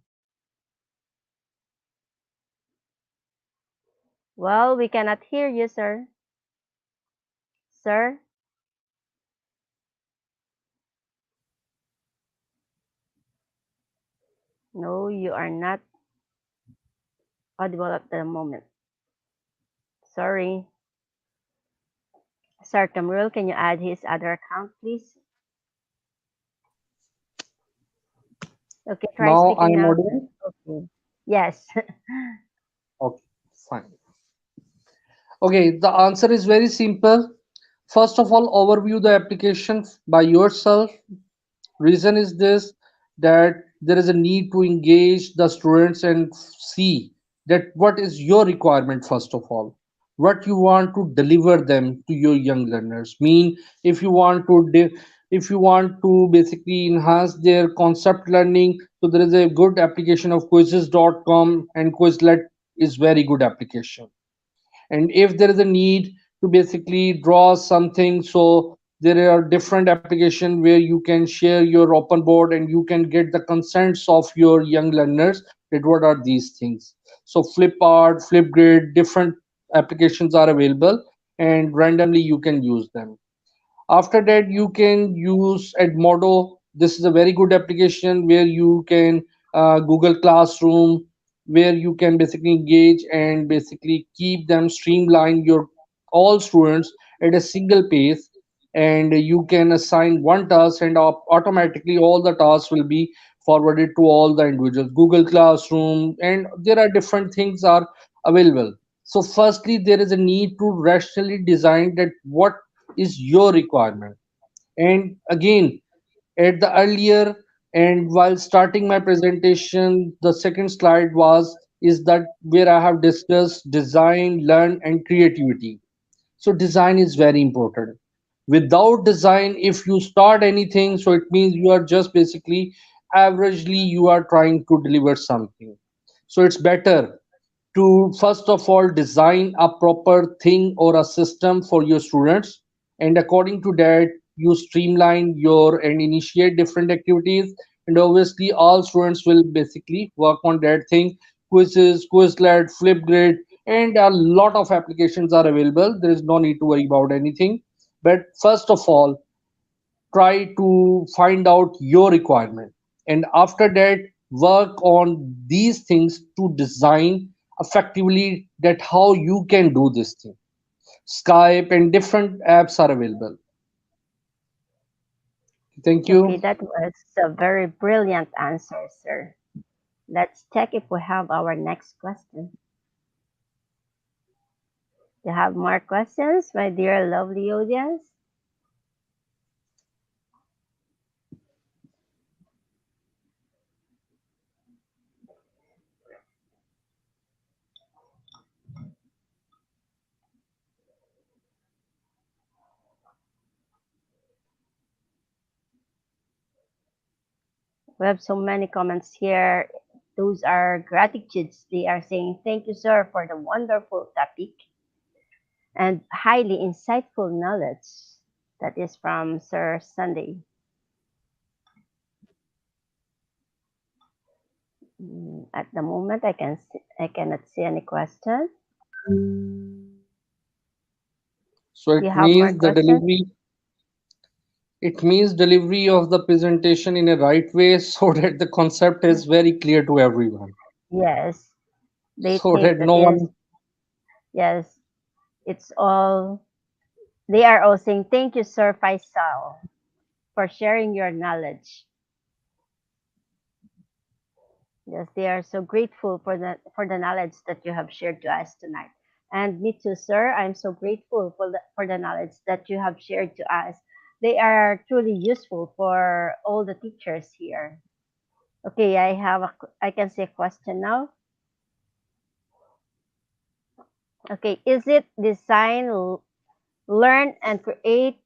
Well, we cannot hear you, sir. Sir? No, you are not audible at the moment. Sorry. Sir Kamrul, can you add his other account, please? Okay, try Now I speaking am now, sir. audible. Okay. Yes. Okay, fine. Okay, the answer is very simple. First of all, overview the application by yourself. Reason is this, that there is a need to engage the students and see that what is your requirement first of all, what you want to deliver them to your young learners. Mean if you want to if you want to basically enhance their concept learning, so there is a good application of quizzes.com, and Quizlet is very good application. And if there is a need to basically draw something, so there are different applications where you can share your open board and you can get the consents of your young learners that what are these things. So flipart, flipgrid, different applications are available, and randomly you can use them. After that, you can use Edmodo. This is a very good application where you can Google Classroom, where you can basically engage and basically keep them streamline your all students at a single pace, and you can assign one task and automatically all the tasks will be forwarded to all the individuals. Google Classroom, and there are different things are available. So firstly, there is a need to rationally design that what is your requirement. And again, at the earlier and while starting my presentation, the second slide was is that where I have discussed design, learn, and creativity. So design is very important. Without design, if you start anything, so it means you are just basically averagely you are trying to deliver something. So it's better to first of all design a proper thing or a system for your students, and according to that you streamline your and initiate different activities, and obviously all students will basically work on that thing. Quizzes, quizlet, flipgrid, and a lot of applications are available. There is no need to worry about anything. But first of all, try to find out your requirement, and after that work on these things to design effectively that how you can do this thing. Skype and different apps are available. Thank Okay, you. that was a very brilliant answer, sir. Let's check if we have our next question. Do you have more questions, my dear lovely audience? We have so many comments here. Those are gratitudes. They are saying, thank you, sir, for the wonderful topic and highly insightful knowledge. That is from Sir Sunday. At the moment, I cannot see any question. So Do you it have more means the questions? delivery, it means delivery of the presentation in a right way so that the concept is very clear to everyone, Yes, they so think that that no yes, one. yes, it's all. They are all saying thank you, Sir Faisal, for sharing your knowledge. Yes, they are so grateful for the knowledge that you have shared to us tonight. And me too, sir. I'm so grateful for the knowledge that you have shared to us. They are truly useful for all the teachers here. Okay, I can see a question now. Okay, is it learn and create,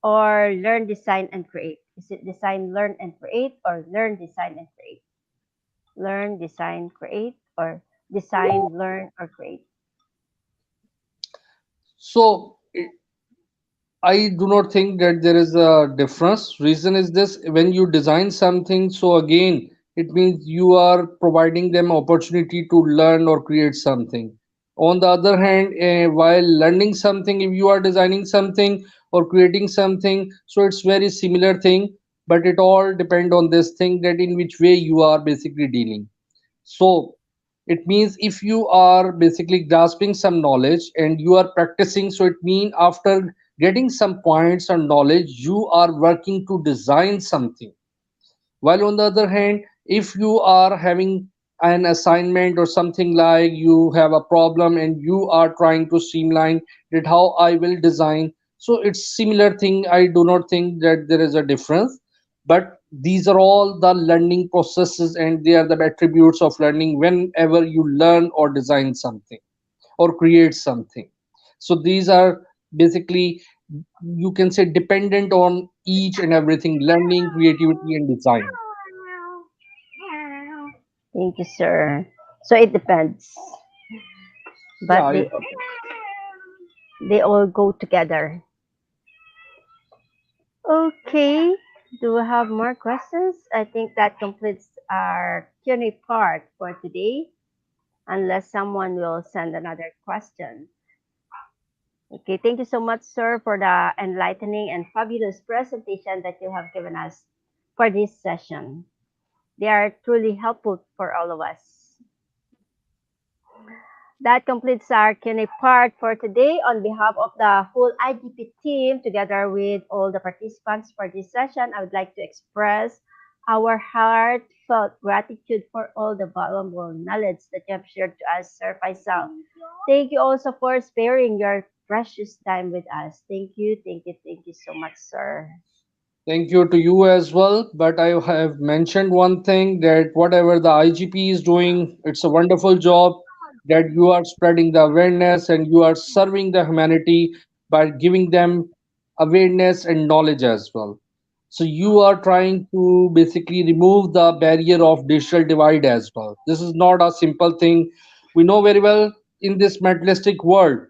or learn, design, and create? Is it design, learn, and create, or learn, design, and create? Learn, design, create, or design, learn, or create? So I do not think that there is a difference. Reason is this: when you design something, so again, it means you are providing them opportunity to learn or create something. On the other hand, while learning something, if you are designing something or creating something, so it's very similar thing, but it all depend on this thing that in which way you are basically dealing. So it means if you are basically grasping some knowledge and you are practicing, so it means after getting some points or knowledge, you are working to design something. While on the other hand, if you are having an assignment or something, like you have a problem and you are trying to streamline that how I will design, so it's similar thing. I do not think that there is a difference, but these are all the learning processes and they are the attributes of learning whenever you learn or design something or create something. So these are basically, you can say, dependent on each and everything: learning, creativity, and design. Thank you, sir. So it depends, but Yeah, it, they all go together. Okay. Do we have more questions? I think that completes our Q&A part for today, unless someone will send another question. Okay, thank you so much, sir, for the enlightening and fabulous presentation that you have given us for this session. They are truly helpful for all of us. That completes our Q&A part for today. On behalf of the whole IGP team, together with all the participants for this session, I would like to express our heartfelt gratitude for all the valuable knowledge that you have shared to us, Sir Faisal. Thank you also for sparing your precious time with us. Thank you so much, sir. thank you to you as well. But I have mentioned one thing, that whatever the IGP is doing, it's a wonderful job, that you are spreading the awareness and you are serving the humanity by giving them awareness and knowledge as well. So you are trying to basically remove the barrier of digital divide as well. This is not a simple thing. We know very well, in this materialistic world,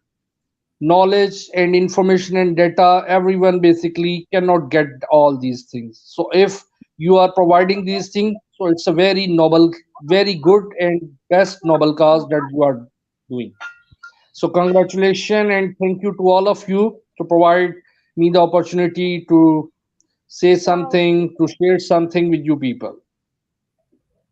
knowledge and information and data, everyone basically cannot get all these things. So if you are providing these things, so it's a very noble, very good and best noble cause that you are doing. So congratulations and thank you to all of you to provide me the opportunity to say something, to share something with you people.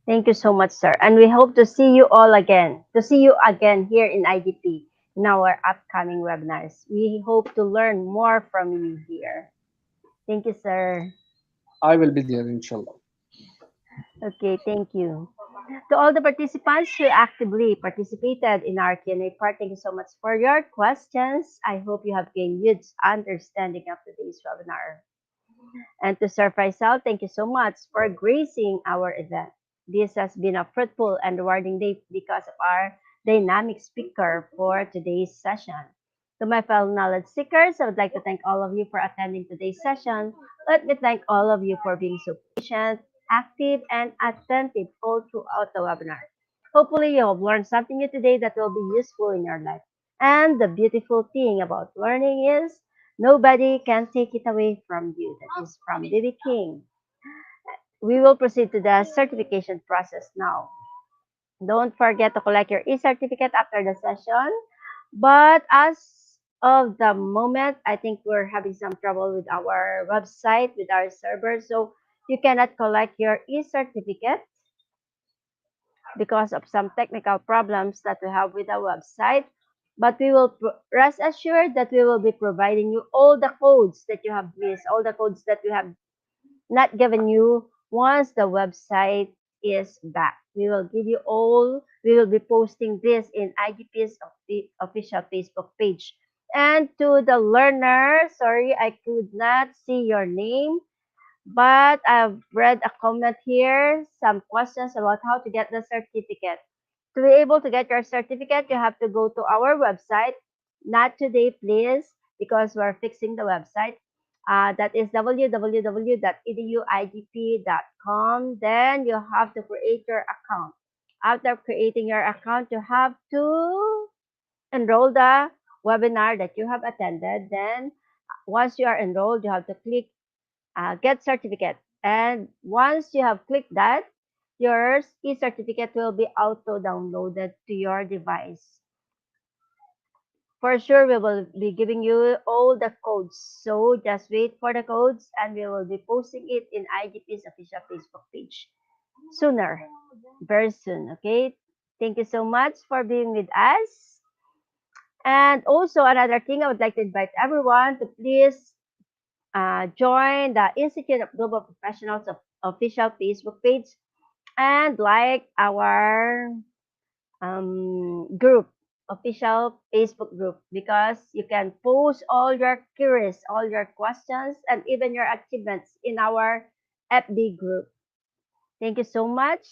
Thank you so much, sir. And we hope to see you all again, to see you again here in IDP in our upcoming webinars. We hope to learn more from you here. Thank you, sir. I will be there, inshallah. Okay, thank you. To all the participants who actively participated in our Q&A part, thank you so much for your questions. I hope you have gained huge understanding of today's webinar. And to Sir Faisal, thank you so much for gracing our event. This has been a fruitful and rewarding day because of our dynamic speaker for today's session. To my fellow knowledge seekers, I would like to thank all of you for attending today's session. Let me thank all of you for being so patient, active, and attentive all throughout the webinar. Hopefully, you have learned something new today that will be useful in your life. And the beautiful thing about learning is nobody can take it away from you. That is from BB King. We will proceed to the certification process now. Don't forget to collect your e-certificate after the session. But as of the moment, I think we're having some trouble with our website, with our server. So you cannot collect your e-certificate because of some technical problems that we have with our website. But we will rest assured that we will be providing you all the codes that you have missed, all the codes that we have not given you once the website is back. We will give you all, we will be posting this in IGP's official Facebook page. And to the learner, sorry, I could not see your name, but I've read a comment here, some questions about how to get the certificate. To be able to get your certificate, you have to go to our website. Not today, please, because we're fixing the website. That is www.eduidp.com. Then you have to create your account. After creating your account, you have to enroll the webinar that you have attended. Then once you are enrolled, you have to click get certificate. And once you have clicked that, your e-certificate will be auto downloaded to your device. For sure, we will be giving you all the codes. So just wait for the codes and we will be posting it in IGP's official Facebook page sooner, very soon. Okay. Thank you so much for being with us. And also another thing, I would like to invite everyone to please join the Institute of Global Professionals of official Facebook page and like our group, official Facebook group, because you can post all your queries, all your questions, and even your achievements in our FB group. Thank you so much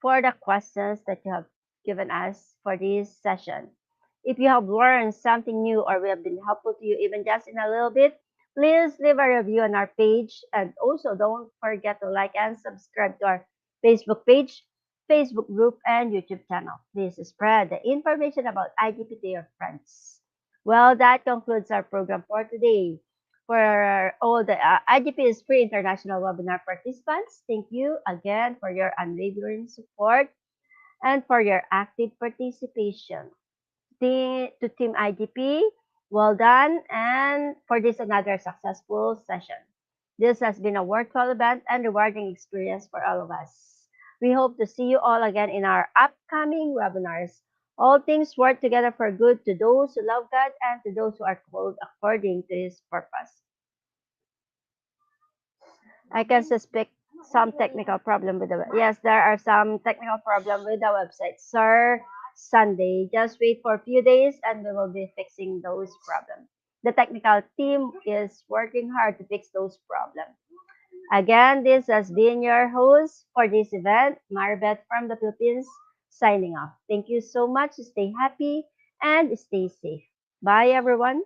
for the questions that you have given us for this session. If you have learned something new or we have been helpful to you even just in a little bit, please leave a review on our page and also don't forget to like and subscribe to our Facebook page, Facebook group, and YouTube channel. Please spread the information about IGP to your friends. Well, that concludes our program for today. For all the IGP's free international webinar participants, thank you again for your unwavering support and for your active participation. To Team IGP, well done, and for this another successful session. This has been a worthwhile event and rewarding experience for all of us. We hope to see you all again in our upcoming webinars. All things work together for good to those who love God and to those who are called according to His purpose. I can suspect some technical problem with the yes, there are some technical problem with the website. Sir, Sunday. Just wait for a few days and we will be fixing those problems. The technical team is working hard to fix those problems. Again, this has been your host for this event, Marbeth from the Philippines, signing off. Thank you so much. Stay happy and stay safe. Bye, everyone.